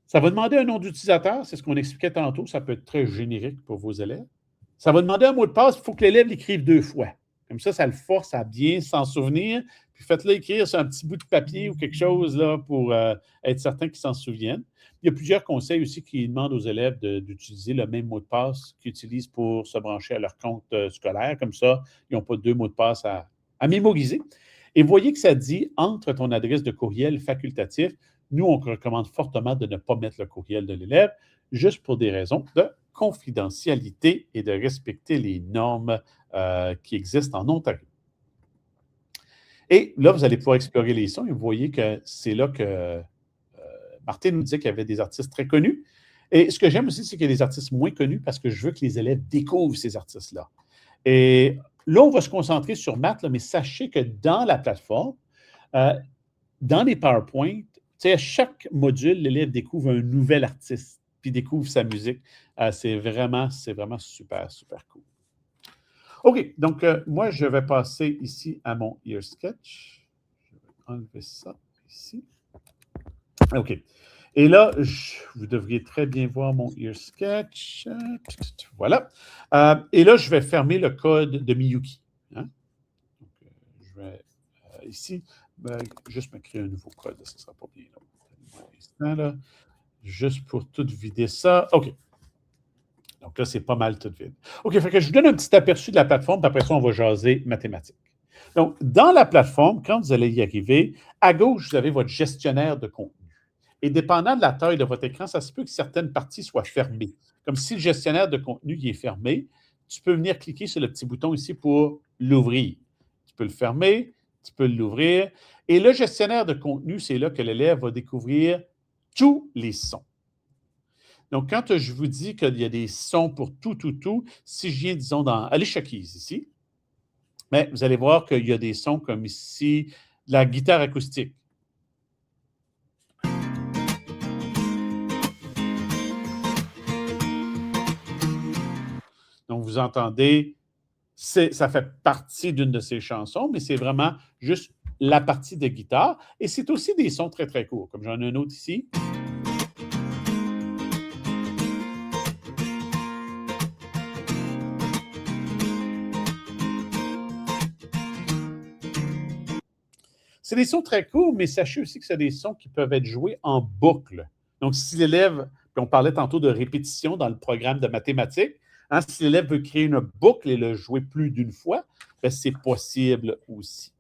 Ça va demander un nom d'utilisateur, c'est ce qu'on expliquait tantôt, ça peut être très générique pour vos élèves. Ça va demander un mot de passe, il faut que l'élève l'écrive 2 fois. Comme ça le force à bien s'en souvenir, puis faites-le écrire sur un petit bout de papier ou quelque chose là, pour être certain qu'ils s'en souviennent. Il y a plusieurs conseils aussi qui demandent aux élèves d'utiliser le même mot de passe qu'ils utilisent pour se brancher à leur compte scolaire. Comme ça, ils n'ont pas 2 mots de passe à mémoriser. Et vous voyez que ça dit « Entre ton adresse de courriel facultatif », nous, on recommande fortement de ne pas mettre le courriel de l'élève, juste pour des raisons de confidentialité et de respecter les normes qui existent en Ontario. Et là, vous allez pouvoir explorer les sons et vous voyez que c'est là que Martin nous disait qu'il y avait des artistes très connus. Et ce que j'aime aussi, c'est qu'il y a des artistes moins connus parce que je veux que les élèves découvrent ces artistes-là. Et là, on va se concentrer sur maths, là, mais sachez que dans la plateforme, dans les PowerPoint, à chaque module, l'élève découvre un nouvel artiste, puis découvre sa musique. C'est vraiment super, super cool. OK, donc moi, je vais passer ici à mon Ear Sketch. Je vais enlever ça ici. OK. Et là, vous devriez très bien voir mon Ear Sketch. Voilà. Et là, je vais fermer le code de Miyuki. Hein? Donc, je vais ici, juste me créer un nouveau code. Ça ne sera pas bien long. Là, juste pour tout vider ça. OK. Donc là, c'est pas mal tout vide. OK, fait que je vous donne un petit aperçu de la plateforme, puis après ça, on va jaser mathématiques. Donc, dans la plateforme, quand vous allez y arriver, à gauche, vous avez votre gestionnaire de contenu. Et dépendant de la taille de votre écran, ça se peut que certaines parties soient fermées. Comme si le gestionnaire de contenu il est fermé, tu peux venir cliquer sur le petit bouton ici pour l'ouvrir. Tu peux le fermer, tu peux l'ouvrir. Et le gestionnaire de contenu, c'est là que l'élève va découvrir tous les sons. Donc, quand je vous dis qu'il y a des sons pour tout, si je viens, disons, dans Alicia Keys ici, bien, vous allez voir qu'il y a des sons comme ici, la guitare acoustique. Donc, vous entendez, ça fait partie d'une de ces chansons, mais c'est vraiment juste la partie de guitare. Et c'est aussi des sons très, très courts, comme j'en ai un autre ici. C'est des sons très courts, mais sachez aussi que c'est des sons qui peuvent être joués en boucle. Donc, si l'élève, puis on parlait tantôt de répétition dans le programme de mathématiques, hein, si l'élève veut créer une boucle et le jouer plus d'une fois, bien, c'est possible aussi.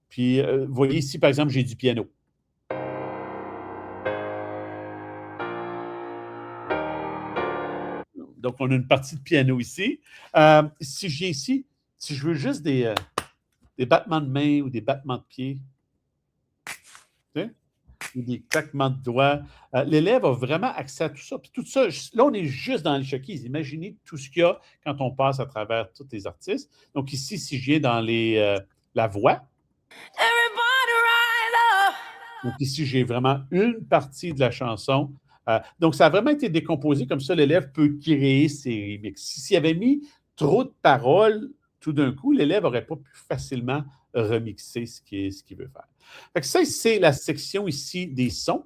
Puis, vous voyez ici, par exemple, j'ai du piano. Donc, on a une partie de piano ici. Si je viens ici, si je veux juste des battements de main ou des battements de pied, ou des claquements de doigts. L'élève a vraiment accès à tout ça. Puis tout ça, là, on est juste dans les Keys. Imaginez tout ce qu'il y a quand on passe à travers tous les artistes. Donc ici, si je viens dans la voix, donc ici, j'ai vraiment une partie de la chanson. Donc, ça a vraiment été décomposé. Comme ça, l'élève peut créer ses remixes. S'il avait mis trop de paroles, tout d'un coup, l'élève n'aurait pas pu facilement remixer ce qu'il veut faire. Fait que ça, c'est la section ici des sons.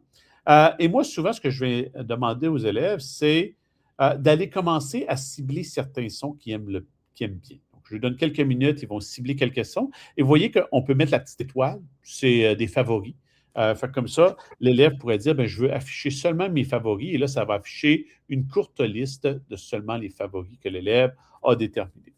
Et moi, souvent, ce que je vais demander aux élèves, c'est d'aller commencer à cibler certains sons qu'ils aiment bien. Donc, je lui donne quelques minutes, ils vont cibler quelques sons. Et vous voyez qu'on peut mettre la petite étoile, c'est des favoris. Fait comme ça, l'élève pourrait dire, je veux afficher seulement mes favoris. Et là, ça va afficher une courte liste de seulement les favoris que l'élève a déterminés.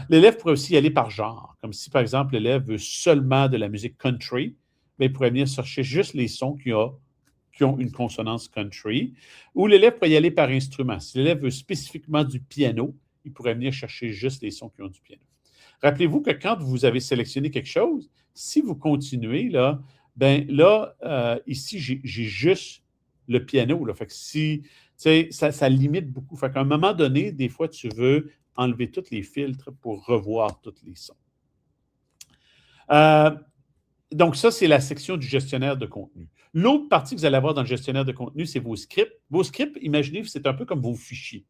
L'élève pourrait aussi y aller par genre, comme si, par exemple, l'élève veut seulement de la musique country, mais il pourrait venir chercher juste les sons qui ont une consonance country, ou l'élève pourrait y aller par instrument. Si l'élève veut spécifiquement du piano, il pourrait venir chercher juste les sons qui ont du piano. Rappelez-vous que quand vous avez sélectionné quelque chose, si vous continuez, là, ici, j'ai juste le piano. Là. Fait que si, ça limite beaucoup. Fait qu'à un moment donné, des fois, tu veux enlever tous les filtres pour revoir tous les sons. Donc, ça, c'est la section du gestionnaire de contenu. L'autre partie que vous allez avoir dans le gestionnaire de contenu, c'est vos scripts. Vos scripts, imaginez, c'est un peu comme vos fichiers.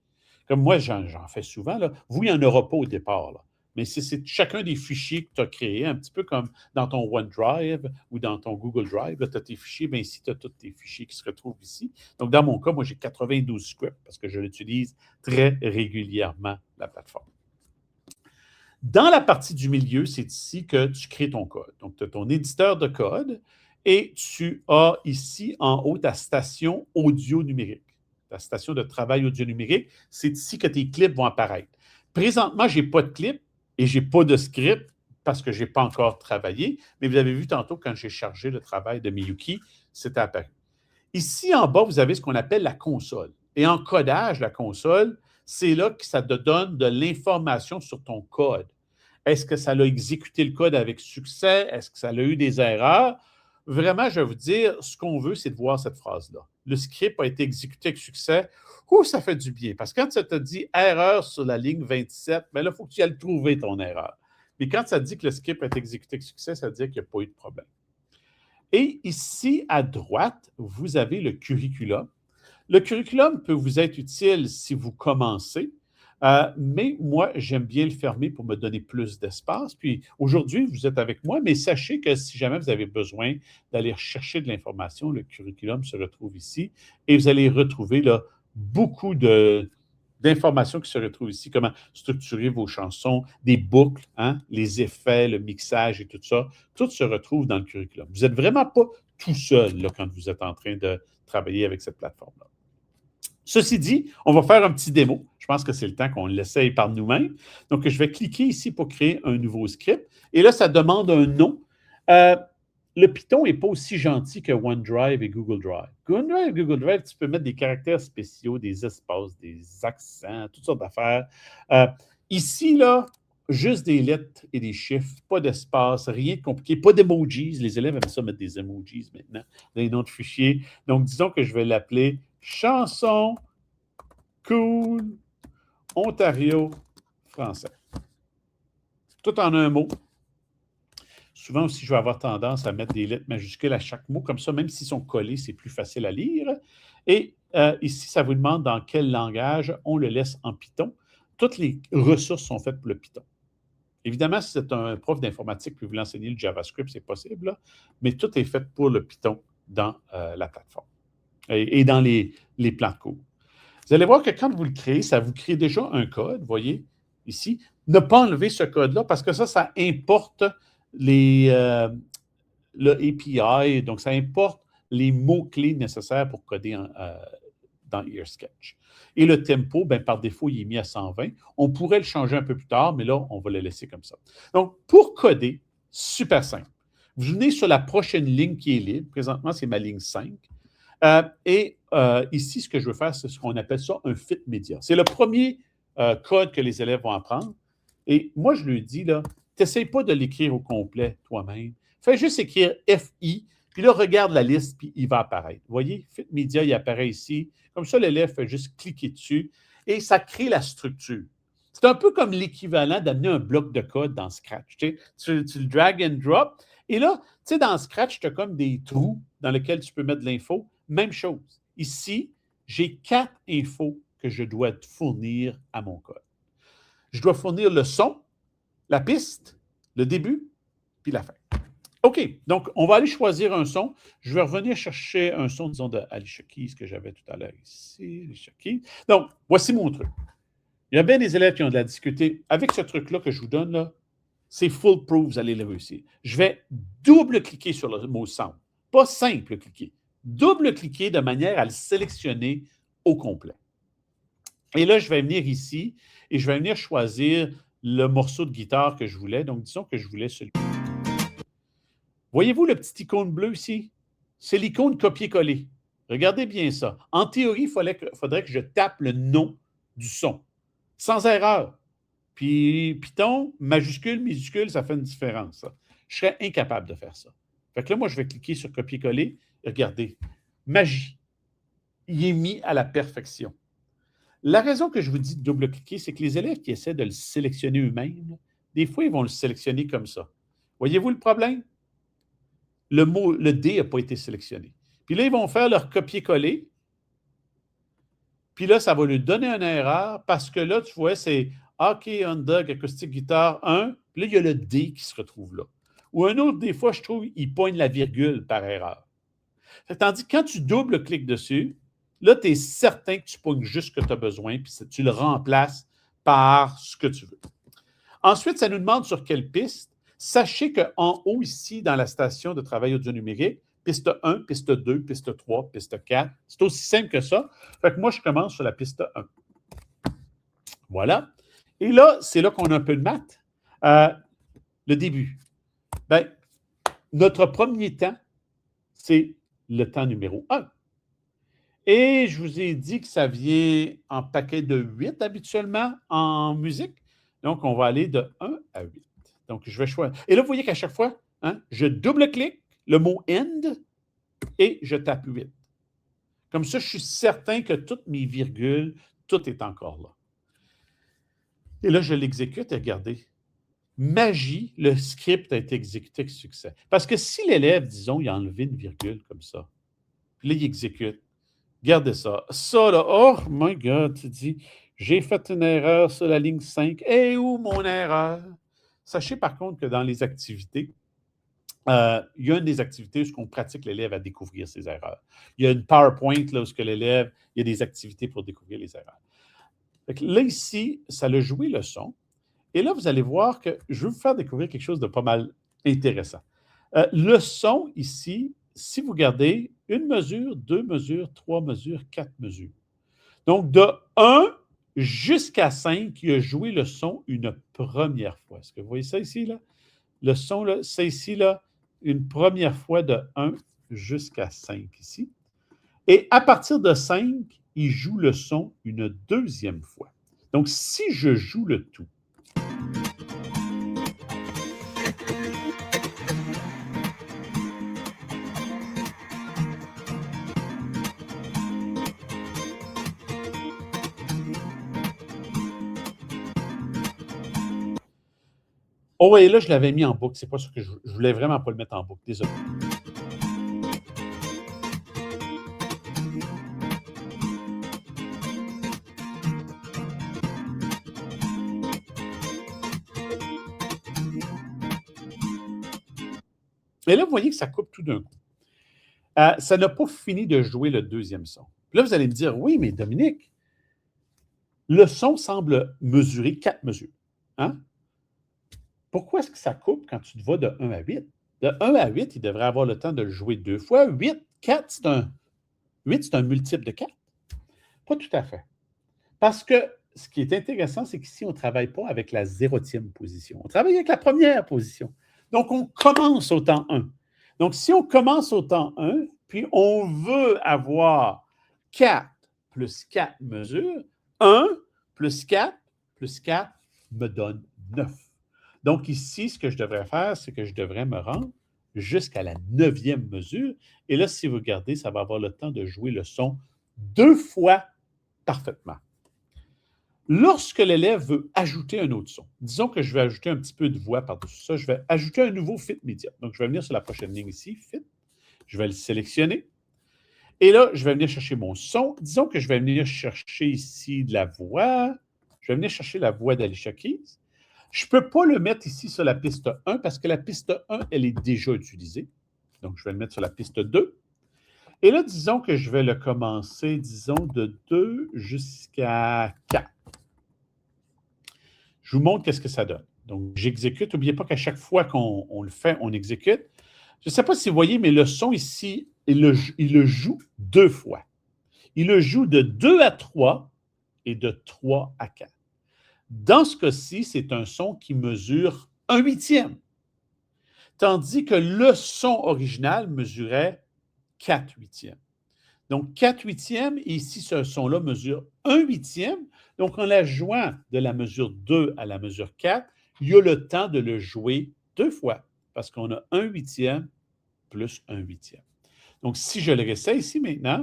Comme moi, j'en fais souvent. Là. Vous, il n'y en aura pas au départ. Là. Mais c'est chacun des fichiers que tu as créés, un petit peu comme dans ton OneDrive ou dans ton Google Drive. Tu as tes fichiers, bien ici, tu as tous tes fichiers qui se retrouvent ici. Donc, dans mon cas, moi, j'ai 92 scripts parce que je l'utilise très régulièrement, la plateforme. Dans la partie du milieu, c'est ici que tu crées ton code. Donc, tu as ton éditeur de code et tu as ici en haut ta station audio numérique. Ta station de travail audio numérique, c'est ici que tes clips vont apparaître. Présentement, je n'ai pas de clip et je n'ai pas de script parce que je n'ai pas encore travaillé, mais vous avez vu tantôt quand j'ai chargé le travail de Miyuki, c'était apparu. Ici, en bas, vous avez ce qu'on appelle la console. Et en codage, la console, c'est là que ça te donne de l'information sur ton code. Est-ce que ça a exécuté le code avec succès? Est-ce que ça a eu des erreurs? Vraiment, je vais vous dire, ce qu'on veut, c'est de voir cette phrase-là. Le script a été exécuté avec succès. Ouh, ça fait du bien. Parce que quand ça te dit erreur sur la ligne 27, bien là, il faut que tu ailles trouver ton erreur. Mais quand ça dit que le script a été exécuté avec succès, ça veut dire qu'il n'y a pas eu de problème. Et ici, à droite, vous avez le curriculum. Le curriculum peut vous être utile si vous commencez, mais moi, j'aime bien le fermer pour me donner plus d'espace. Puis aujourd'hui, vous êtes avec moi, mais sachez que si jamais vous avez besoin d'aller chercher de l'information, le curriculum se retrouve ici et vous allez retrouver là, beaucoup d'informations qui se retrouvent ici, comment structurer vos chansons, des boucles, hein, les effets, le mixage et tout ça. Tout se retrouve dans le curriculum. Vous n'êtes vraiment pas tout seul là, quand vous êtes en train de travailler avec cette plateforme-là. Ceci dit, on va faire un petit démo. Je pense que c'est le temps qu'on l'essaye par nous-mêmes. Donc, je vais cliquer ici pour créer un nouveau script. Et là, ça demande un nom. Le Python n'est pas aussi gentil que OneDrive et Google Drive. OneDrive et Google Drive, tu peux mettre des caractères spéciaux, des espaces, des accents, toutes sortes d'affaires. Ici, là, juste des lettres et des chiffres, pas d'espace, rien de compliqué, pas d'emojis. Les élèves aiment ça mettre des emojis maintenant dans les noms de fichiers. Donc, disons que je vais l'appeler Chanson Cool Ontario français. Tout en un mot. Souvent aussi, je vais avoir tendance à mettre des lettres majuscules à chaque mot. Comme ça, même s'ils sont collés, c'est plus facile à lire. Et ici, ça vous demande dans quel langage. On le laisse en Python. Toutes les ressources sont faites pour le Python. Évidemment, si c'est un prof d'informatique puis vous l'enseignez le JavaScript, c'est possible, là, mais tout est fait pour le Python dans la plateforme et dans les plans de cours. Vous allez voir que quand vous le créez, ça vous crée déjà un code, vous voyez, ici. Ne pas enlever ce code-là parce que ça importe le API, donc ça importe les mots-clés nécessaires pour coder dans EarSketch. Et le tempo, bien, par défaut, il est mis à 120. On pourrait le changer un peu plus tard, mais là, on va le laisser comme ça. Donc, pour coder, super simple. Vous venez sur la prochaine ligne qui est libre. Présentement, c'est ma ligne 5. Ici, ce que je veux faire, c'est ce qu'on appelle ça un fit média. C'est le premier code que les élèves vont apprendre. Et moi, je lui dis, là, t'essayes pas de l'écrire au complet toi-même. Fais juste écrire FI, puis là, regarde la liste, puis il va apparaître. Vous voyez, Fit Media, il apparaît ici. Comme ça, l'élève fait juste cliquer dessus et ça crée la structure. C'est un peu comme l'équivalent d'amener un bloc de code dans Scratch. Tu le drag and drop. Et là, tu sais, dans Scratch, tu as comme des trous dans lesquels tu peux mettre de l'info. Même chose. Ici, j'ai 4 infos que je dois fournir à mon code. Je dois fournir le son, la piste, le début, puis la fin. OK, donc on va aller choisir un son. Je vais revenir chercher un son, disons, de Alicia Keys que j'avais tout à l'heure ici. Alicia Keys. Donc, voici mon truc. Il y a bien des élèves qui ont de la difficulté. Avec ce truc-là que je vous donne, là, c'est foolproof, vous allez le réussir. Je vais double-cliquer sur le mot sound. Pas simple-cliquer. Double-cliquer de manière à le sélectionner au complet. Et là, je vais venir ici et je vais venir choisir le morceau de guitare que je voulais. Donc, disons que je voulais celui. Voyez-vous le petit icône bleu ici? C'est l'icône copier-coller. Regardez bien ça. En théorie, il faudrait que je tape le nom du son, sans erreur. Puis Python, majuscule, minuscule, ça fait une différence. Ça. Je serais incapable de faire ça. Fait que là, moi, je vais cliquer sur copier-coller. Regardez, magie. Il est mis à la perfection. La raison que je vous dis de double-cliquer, c'est que les élèves qui essaient de le sélectionner eux-mêmes, des fois, ils vont le sélectionner comme ça. Voyez-vous le problème? Le D n'a pas été sélectionné. Puis là, ils vont faire leur copier-coller. Puis là, ça va lui donner une erreur parce que là, tu vois, c'est OK, Honda, acoustique guitare 1. Puis là, il y a le D qui se retrouve là. Ou un autre, des fois, je trouve, il pointe la virgule par erreur. Tandis que quand tu double-cliques dessus, là, tu es certain que tu pognes juste ce que tu as besoin, puis tu le remplaces par ce que tu veux. Ensuite, ça nous demande sur quelle piste. Sachez qu'en haut, ici, dans la station de travail audio numérique, piste 1, piste 2, piste 3, piste 4, c'est aussi simple que ça. Fait que moi, je commence sur la piste 1. Voilà. Et là, c'est là qu'on a un peu de maths. le début. Bien, notre premier temps, c'est le temps numéro 1. Et je vous ai dit que ça vient en paquet de 8 habituellement en musique. Donc, on va aller de 1 à 8. Donc, je vais choisir. Et là, vous voyez qu'à chaque fois, je double-clique le mot « end » et je tape 8. Comme ça, je suis certain que toutes mes virgules, tout est encore là. Et là, je l'exécute et regardez. Magie, le script a été exécuté avec succès. Parce que si l'élève, disons, il a enlevé une virgule comme ça, puis là, il exécute. Regardez ça. Ça, là, oh my God, tu dis, j'ai fait une erreur sur la ligne 5. Et où mon erreur? Sachez par contre que dans les activités, il y a une des activités où on pratique l'élève à découvrir ses erreurs. Il y a une PowerPoint là, où l'élève, il y a des activités pour découvrir les erreurs. Là, ici, ça a joué le son. Et là, vous allez voir que je vais vous faire découvrir quelque chose de pas mal intéressant. Le son, ici, si vous regardez, 1 mesure, 2 mesures, 3 mesures, 4 mesures. Donc, de 1 jusqu'à 5, il a joué le son une première fois. Est-ce que vous voyez ça ici, là? Le son, là, c'est ici, là, une première fois de 1 jusqu'à 5 ici. Et à partir de 5, il joue le son une deuxième fois. Donc, si je joue le tout, oh, et là, je l'avais mis en boucle. C'est pas sûr que je voulais vraiment pas le mettre en boucle. Désolé. Et là, vous voyez que ça coupe tout d'un coup. Ça n'a pas fini de jouer le deuxième son. Puis là, vous allez me dire, oui, mais Dominique, le son semble mesurer 4 mesures. Hein? Pourquoi est-ce que ça coupe quand tu te vas de 1 à 8? De 1 à 8, il devrait avoir le temps de le jouer 2 fois. 8, 4, c'est un multiple de 4. Pas tout à fait. Parce que ce qui est intéressant, c'est qu'ici, on ne travaille pas avec la 0e position. On travaille avec la première position. Donc, on commence au temps 1. Donc, si on commence au temps 1, puis on veut avoir 4 plus 4 mesures, 1 plus 4 me donne 9. Donc, ici, ce que je devrais faire, c'est que je devrais me rendre jusqu'à la 9e mesure. Et là, si vous regardez, ça va avoir le temps de jouer le son 2 fois parfaitement. Lorsque l'élève veut ajouter un autre son, disons que je vais ajouter un petit peu de voix par-dessus ça, je vais ajouter un nouveau fit média. Donc, je vais venir sur la prochaine ligne ici, fit. Je vais le sélectionner. Et là, je vais venir chercher mon son. Disons que je vais venir chercher ici de la voix. Je vais venir chercher la voix d'Alicia Keys. Je ne peux pas le mettre ici sur la piste 1 parce que la piste 1, elle est déjà utilisée. Donc, je vais le mettre sur la piste 2. Et là, disons que je vais le commencer, disons, de 2 jusqu'à 4. Je vous montre qu'est-ce que ça donne. Donc, j'exécute. N'oubliez pas qu'à chaque fois qu'on le fait, on exécute. Je ne sais pas si vous voyez, mais le son ici, il le joue 2 fois. Il le joue de 2 à 3 et de 3 à 4. Dans ce cas-ci, c'est un son qui mesure 1/8. Tandis que le son original mesurait 4/8. Donc, 4/8, et ici, ce son-là mesure 1/8. Donc, en la jouant de la mesure 2 à la mesure 4, il y a le temps de le jouer 2 fois, parce qu'on a 1/8 plus 1/8. Donc, si je le réessaye ici maintenant,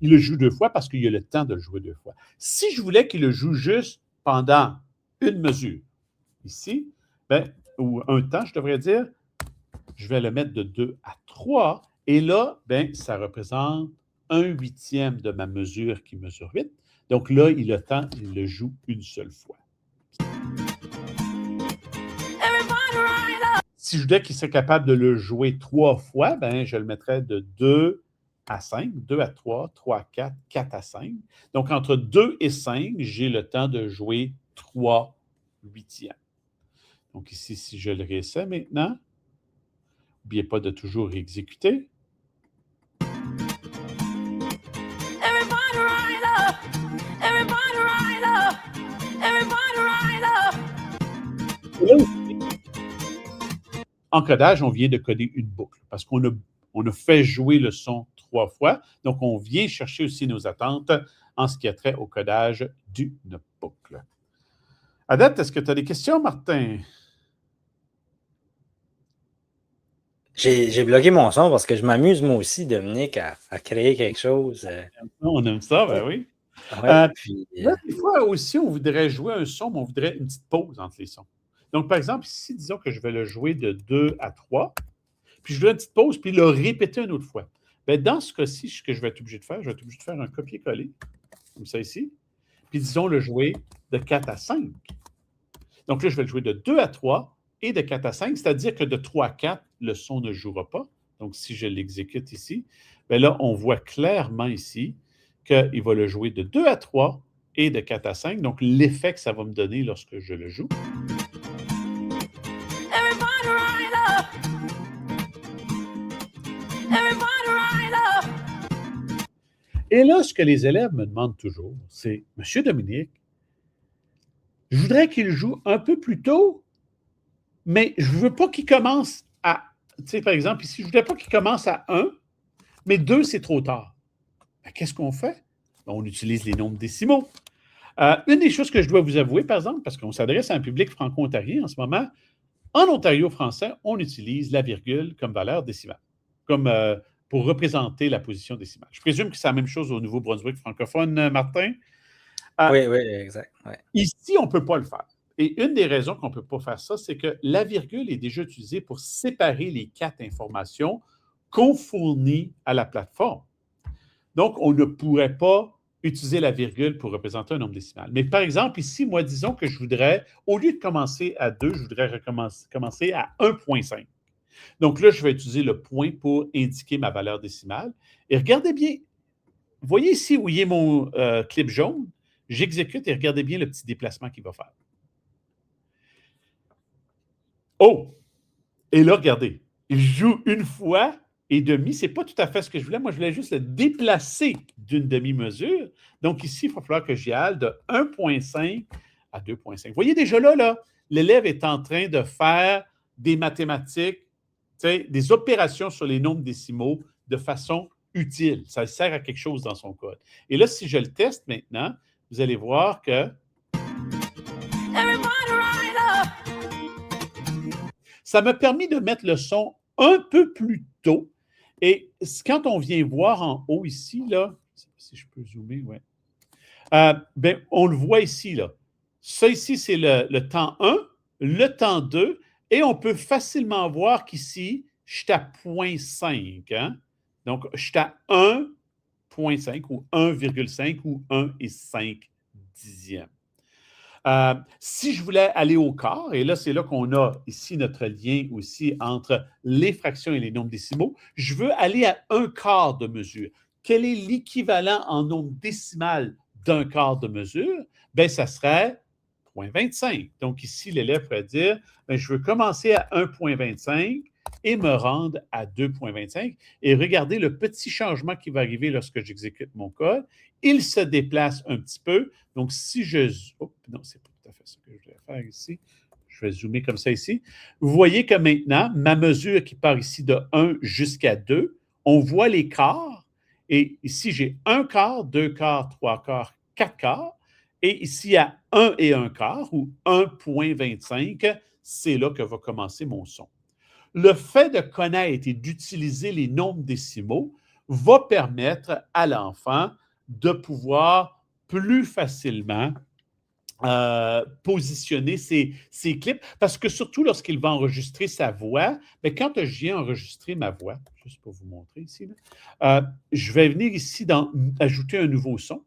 il le joue 2 fois parce qu'il y a le temps de le jouer 2 fois. Si je voulais qu'il le joue juste pendant une mesure, ici, ou un temps, je devrais dire, je vais le mettre de 2 à 3, et là, ça représente 1/8 de ma mesure qui mesure 8. Donc là, il a le temps, il le joue une seule fois. Si je voulais qu'il serait capable de le jouer 3 fois, je le mettrais de 2 à 5, 2 à 3, 3 à 4, 4 à 5. Donc, entre 2 et 5, j'ai le temps de jouer 3/8. Donc, ici, si je le réessaie maintenant, n'oubliez pas de toujours exécuter. là aussi, en codage, on vient de coder une boucle parce qu'on a fait jouer le son 3 fois. Donc, on vient chercher aussi nos attentes en ce qui a trait au codage d'une boucle. À date, est-ce que tu as des questions, Martin? J'ai bloqué mon son parce que je m'amuse moi aussi, Dominique, à créer quelque chose. On aime ça, ben oui. Ouais, puis, Là, des fois aussi, on voudrait jouer un son, mais on voudrait une petite pause entre les sons. Donc, par exemple, ici, disons que je vais le jouer de 2 à 3, puis je veux une petite pause, puis le répéter une autre fois. Bien, dans ce cas-ci, ce que je vais être obligé de faire, je vais être obligé de faire un copier-coller, comme ça ici, puis disons le jouer de 4 à 5. Donc là, je vais le jouer de 2 à 3 et de 4 à 5, c'est-à-dire que de 3 à 4, le son ne jouera pas. Donc, si je l'exécute ici, bien là, on voit clairement ici qu'il va le jouer de 2 à 3 et de 4 à 5. Donc, l'effet que ça va me donner lorsque je le joue. Et là, ce que les élèves me demandent toujours, c'est « Monsieur Dominique, je voudrais qu'il joue un peu plus tôt, mais je ne veux pas qu'il commence à... » Tu sais, par exemple, ici, je ne voudrais pas qu'il commence à 1, mais 2, c'est trop tard. Ben, qu'est-ce qu'on fait? Ben, on utilise les nombres décimaux. Une des choses que je dois vous avouer, par exemple, parce qu'on s'adresse à un public franco-ontarien en ce moment, en Ontario français, on utilise la virgule comme valeur décimale, comme pour représenter la position décimale. Je présume que c'est la même chose au Nouveau-Brunswick francophone, Martin. oui, exact. Ouais. Ici, on ne peut pas le faire. Et une des raisons qu'on ne peut pas faire ça, c'est que la virgule est déjà utilisée pour séparer les 4 informations qu'on fournit à la plateforme. Donc, on ne pourrait pas utiliser la virgule pour représenter un nombre décimal. Mais par exemple, ici, moi, disons que je voudrais, au lieu de commencer à 2, je voudrais commencer à 1,5. Donc là, je vais utiliser le point pour indiquer ma valeur décimale. Et regardez bien, vous voyez ici où il y a mon clip jaune, j'exécute et regardez bien le petit déplacement qu'il va faire. Oh! Et là, regardez, il joue une fois et demi. Ce n'est pas tout à fait ce que je voulais. Moi, je voulais juste le déplacer d'une demi-mesure. Donc ici, il va falloir que j'y aille de 1,5 à 2,5. Vous voyez déjà là, l'élève est en train de faire des mathématiques, des opérations sur les nombres décimaux de façon utile. Ça sert à quelque chose dans son code. Et là, si je le teste maintenant, vous allez voir que ça m'a permis de mettre le son un peu plus tôt. Et quand on vient voir en haut ici, là, si je peux zoomer, oui. Ben, on le voit ici, là. Ça ici, c'est le temps 1, le temps 2, et on peut facilement voir qu'ici, je suis à 0,5. Hein? Donc, je suis à 1,5 ou 1,5 ou 1,5 dixième. Si je voulais aller au quart, et là, c'est là qu'on a ici notre lien aussi entre les fractions et les nombres décimaux, je veux aller à 1/4 de mesure. Quel est l'équivalent en nombre décimal d'1/4 de mesure? Bien, ça serait 0,25. Donc ici, l'élève pourrait dire, bien, je veux commencer à 1,25 et me rendre à 2,25. Et regardez le petit changement qui va arriver lorsque j'exécute mon code. Il se déplace un petit peu. Donc, si je... Oh, non, c'est pas tout à fait ce que je voulais faire ici. Je vais zoomer comme ça ici. Vous voyez que maintenant, ma mesure qui part ici de 1 jusqu'à 2, on voit les quarts. Et ici, j'ai 1/4, 2/4, 3/4, 4/4. Et ici, à 1 et 1/4, ou 1,25, c'est là que va commencer mon son. Le fait de connaître et d'utiliser les nombres décimaux va permettre à l'enfant de pouvoir plus facilement positionner ses clips, parce que surtout lorsqu'il va enregistrer sa voix, bien, quand je viens enregistrer ma voix, juste pour vous montrer ici, là, je vais venir ici ajouter un nouveau son.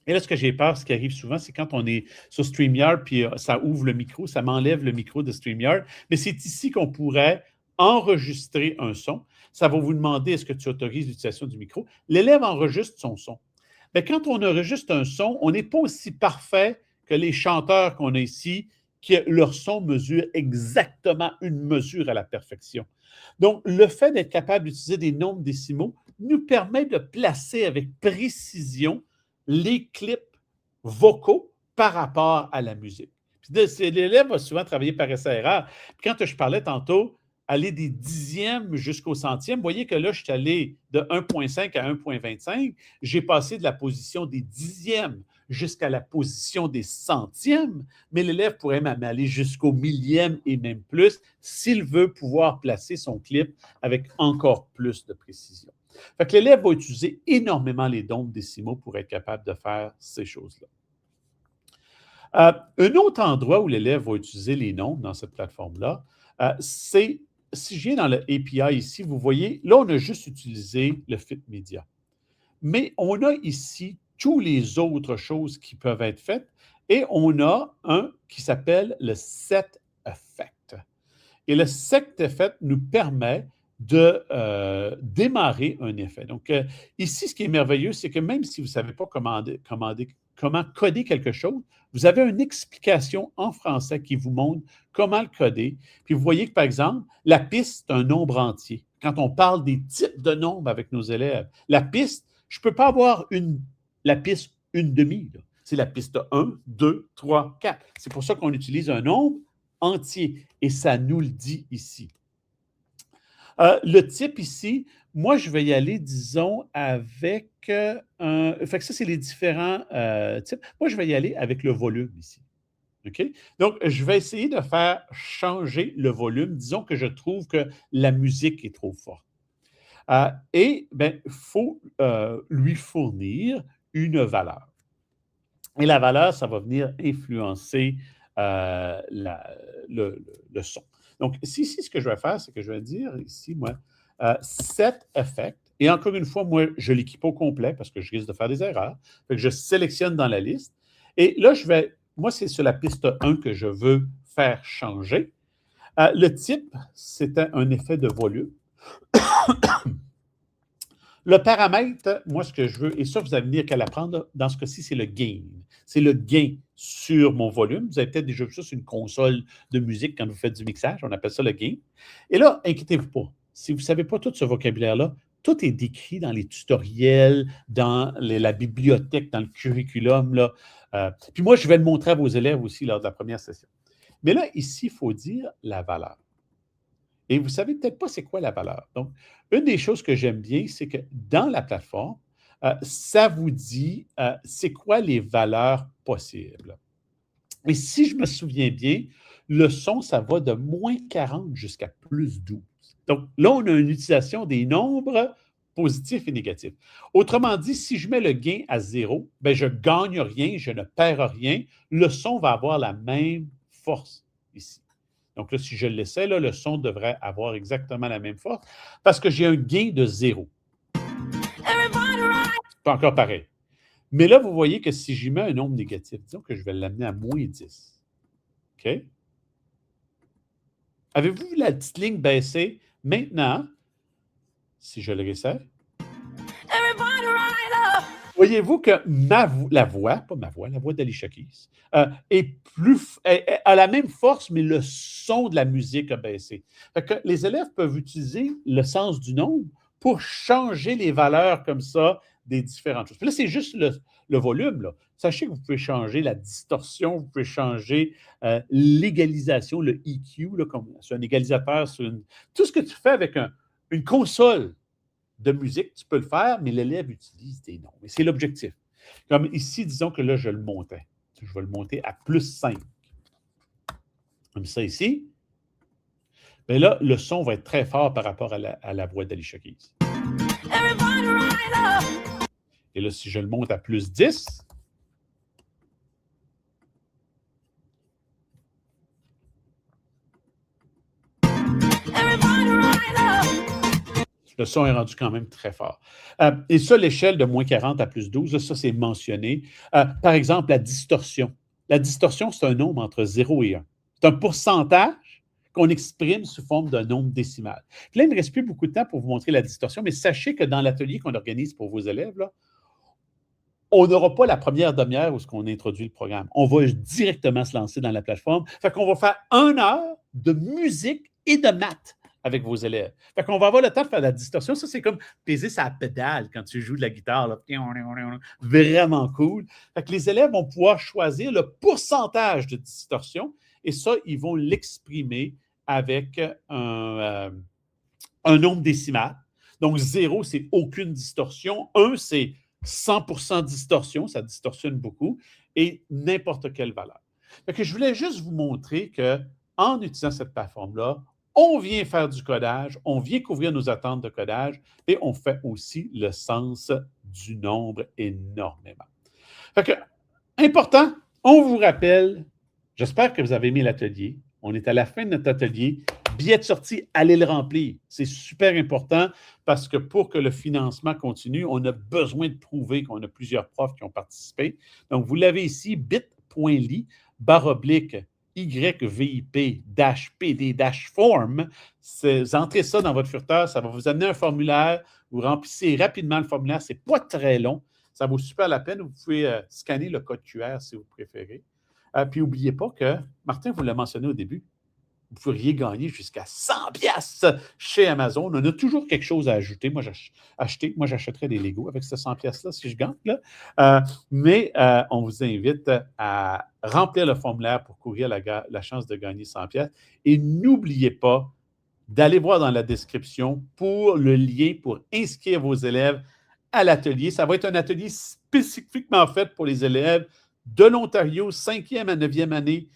Et là, ce que j'ai peur, ce qui arrive souvent, c'est quand on est sur StreamYard, puis ça ouvre le micro, ça m'enlève le micro de StreamYard, mais c'est ici qu'on pourrait enregistrer un son. Ça va vous demander, est-ce que tu autorises l'utilisation du micro? L'élève enregistre son son. Mais quand on enregistre un son, on n'est pas aussi parfait que les chanteurs qu'on a ici, qui leur son mesure exactement une mesure à la perfection. Donc, le fait d'être capable d'utiliser des nombres décimaux nous permet de placer avec précision les clips vocaux par rapport à la musique. L'élève va souvent travailler par essai-erreur. Puis quand je parlais tantôt, aller des dixièmes jusqu'au centième, vous voyez que là, je suis allé de 1,5 à 1,25. J'ai passé de la position des dixièmes jusqu'à la position des centièmes, mais l'élève pourrait même aller jusqu'au millième et même plus s'il veut pouvoir placer son clip avec encore plus de précision. Fait que l'élève va utiliser énormément les nombres décimaux pour être capable de faire ces choses-là. Un autre endroit où l'élève va utiliser les nombres dans cette plateforme-là, c'est, si je viens dans le API ici, vous voyez, là, on a juste utilisé le Fit Media. Mais on a ici toutes les autres choses qui peuvent être faites et on a un qui s'appelle le Set Effect. Et le Set Effect nous permet de démarrer un effet. Donc, ici, ce qui est merveilleux, c'est que même si vous ne savez pas comment coder quelque chose, vous avez une explication en français qui vous montre comment le coder. Puis vous voyez que, par exemple, la piste, c'est un nombre entier. Quand on parle des types de nombres avec nos élèves, la piste, je ne peux pas avoir la piste une demi. C'est la piste 1, 2, 3, 4. C'est pour ça qu'on utilise un nombre entier. Et ça nous le dit ici. Le type ici, moi, je vais y aller, disons, avec fait que ça, c'est les différents types. Moi, je vais y aller avec le volume ici. OK? Donc, je vais essayer de faire changer le volume. Disons que je trouve que la musique est trop forte. Et, bien, il faut lui fournir une valeur. Et la valeur, ça va venir influencer le son. Donc, ici, ce que je vais faire, c'est que je vais dire ici, moi, Set Effect. Et encore une fois, moi, je ne l'équipe au complet parce que je risque de faire des erreurs. Fait que je sélectionne dans la liste. Et là, moi, c'est sur la piste 1 que je veux faire changer. Le type, c'était un effet de volume. Le paramètre, moi, ce que je veux, et ça, vous avez qu'à l'apprendre, dans ce cas-ci, c'est le gain. C'est le gain sur mon volume. Vous avez peut-être déjà vu ça sur une console de musique quand vous faites du mixage. On appelle ça le gain. Et là, inquiétez-vous pas. Si vous ne savez pas tout ce vocabulaire-là, tout est décrit dans les tutoriels, dans la bibliothèque, dans le curriculum. Là. Puis moi, je vais le montrer à vos élèves aussi lors de la première session. Mais là, ici, il faut dire la valeur. Et vous ne savez peut-être pas c'est quoi la valeur. Donc, une des choses que j'aime bien, c'est que dans la plateforme, ça vous dit c'est quoi les valeurs possibles. Et si je me souviens bien, le son, ça va de moins 40 jusqu'à plus 12. Donc, là, on a une utilisation des nombres positifs et négatifs. Autrement dit, si je mets le gain à 0, bien, je ne gagne rien, je ne perds rien. Le son va avoir la même force ici. Donc là, si je le laissais, là, le son devrait avoir exactement la même force parce que j'ai un gain de 0. C'est pas encore pareil. Mais là, vous voyez que si j'y mets un nombre négatif, disons que je vais l'amener à moins 10. OK? Avez-vous vu la petite ligne baisser? Maintenant, si je le resserre, voyez-vous que la voix d'Alicia Keys, a la même force, mais le son de la musique a baissé. Fait que les élèves peuvent utiliser le sens du nombre pour changer les valeurs comme ça des différentes choses. Puis là, c'est juste le volume. Là. Sachez que vous pouvez changer la distorsion, vous pouvez changer l'égalisation, le EQ, là, comme sur un égalisateur, tout ce que tu fais avec une console de musique, tu peux le faire, mais l'élève utilise des noms. Et c'est l'objectif. Comme ici, disons que là, je le montais. Je vais le monter à plus 5. Comme ça ici. Mais là, le son va être très fort par rapport à la voix d'Alicia Keys. Et là, si je le monte à plus 10, le son est rendu quand même très fort. Et ça, l'échelle de moins 40 à plus 12, ça, c'est mentionné. Par exemple, la distorsion. La distorsion, c'est un nombre entre 0 et 1. C'est un pourcentage qu'on exprime sous forme d'un nombre décimal. Puis là, il ne me reste plus beaucoup de temps pour vous montrer la distorsion, mais sachez que dans l'atelier qu'on organise pour vos élèves, là, on n'aura pas la première demi-heure où on introduit le programme. On va directement se lancer dans la plateforme. Fait qu'on va faire 1 heure de musique et de maths avec vos élèves. Fait qu'on va avoir le temps de faire la distorsion. Ça, c'est comme peser sa pédale quand tu joues de la guitare. Là. Vraiment cool. Fait que les élèves vont pouvoir choisir le pourcentage de distorsion et ça, ils vont l'exprimer avec un nombre décimal. Donc, 0, c'est aucune distorsion. 1, c'est 100% distorsion. Ça distorsionne beaucoup. Et n'importe quelle valeur. Fait que je voulais juste vous montrer qu'en utilisant cette plateforme-là, on vient faire du codage, on vient couvrir nos attentes de codage et on fait aussi le sens du nombre énormément. Fait que, important, on vous rappelle, j'espère que vous avez aimé l'atelier. On est à la fin de notre atelier. Billet de sortie, allez le remplir. C'est super important parce que pour que le financement continue, on a besoin de prouver qu'on a plusieurs profs qui ont participé. Donc, vous l'avez ici, bit.ly/YVIP-PD-form. Vous entrez ça dans votre furteur, ça va vous amener un formulaire. Vous remplissez rapidement le formulaire, ce n'est pas très long. Ça vaut super la peine. Vous pouvez scanner le code QR si vous préférez. Puis, n'oubliez pas que, Martin vous l'a mentionné au début, vous pourriez gagner jusqu'à 100$ chez Amazon. On a toujours quelque chose à ajouter. Moi, j'achèterais des Legos avec ces 100$-là si je gagne. Mais on vous invite à remplir le formulaire pour courir la chance de gagner 100$. Et n'oubliez pas d'aller voir dans la description pour le lien pour inscrire vos élèves à l'atelier. Ça va être un atelier spécifiquement fait pour les élèves de l'Ontario, 5e à 9e année.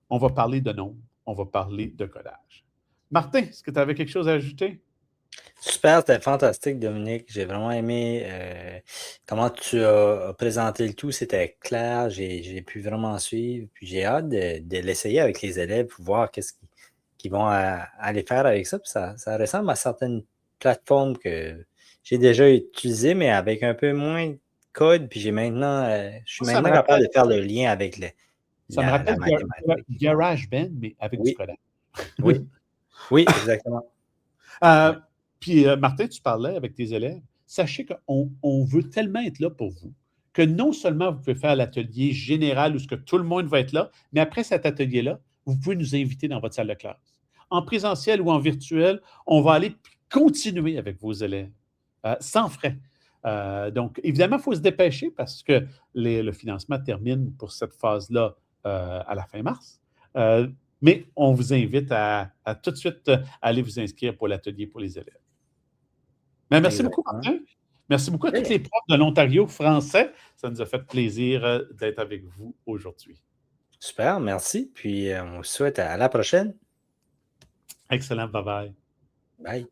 On va parler de nombre. On va parler de codage. Martin, est-ce que tu avais quelque chose à ajouter? Super, c'était fantastique, Dominique. J'ai vraiment aimé comment tu as présenté le tout. C'était clair, j'ai pu vraiment suivre. Puis j'ai hâte de l'essayer avec les élèves pour voir qu'est-ce qu'ils vont aller faire avec ça. Puis ça ressemble à certaines plateformes que j'ai déjà utilisées, mais avec un peu moins de code. Puis je suis maintenant capable de faire le lien avec ça me rappelle GarageBand, mais avec du codage. Oui, exactement. Puis, Martin, tu parlais avec tes élèves. Sachez qu'on veut tellement être là pour vous que non seulement vous pouvez faire l'atelier général où ce que tout le monde va être là, mais après cet atelier-là, vous pouvez nous inviter dans votre salle de classe. En présentiel ou en virtuel, on va aller continuer avec vos élèves sans frais. Donc, évidemment, il faut se dépêcher parce que le financement termine pour cette phase-là à la fin mars. Mais on vous invite à tout de suite aller vous inscrire pour l'atelier pour les élèves. Mais merci beaucoup, Martin. Merci beaucoup à tous les profs de l'Ontario français. Ça nous a fait plaisir d'être avec vous aujourd'hui. Super, merci. Puis on vous souhaite à la prochaine. Excellent. Bye-bye. Bye.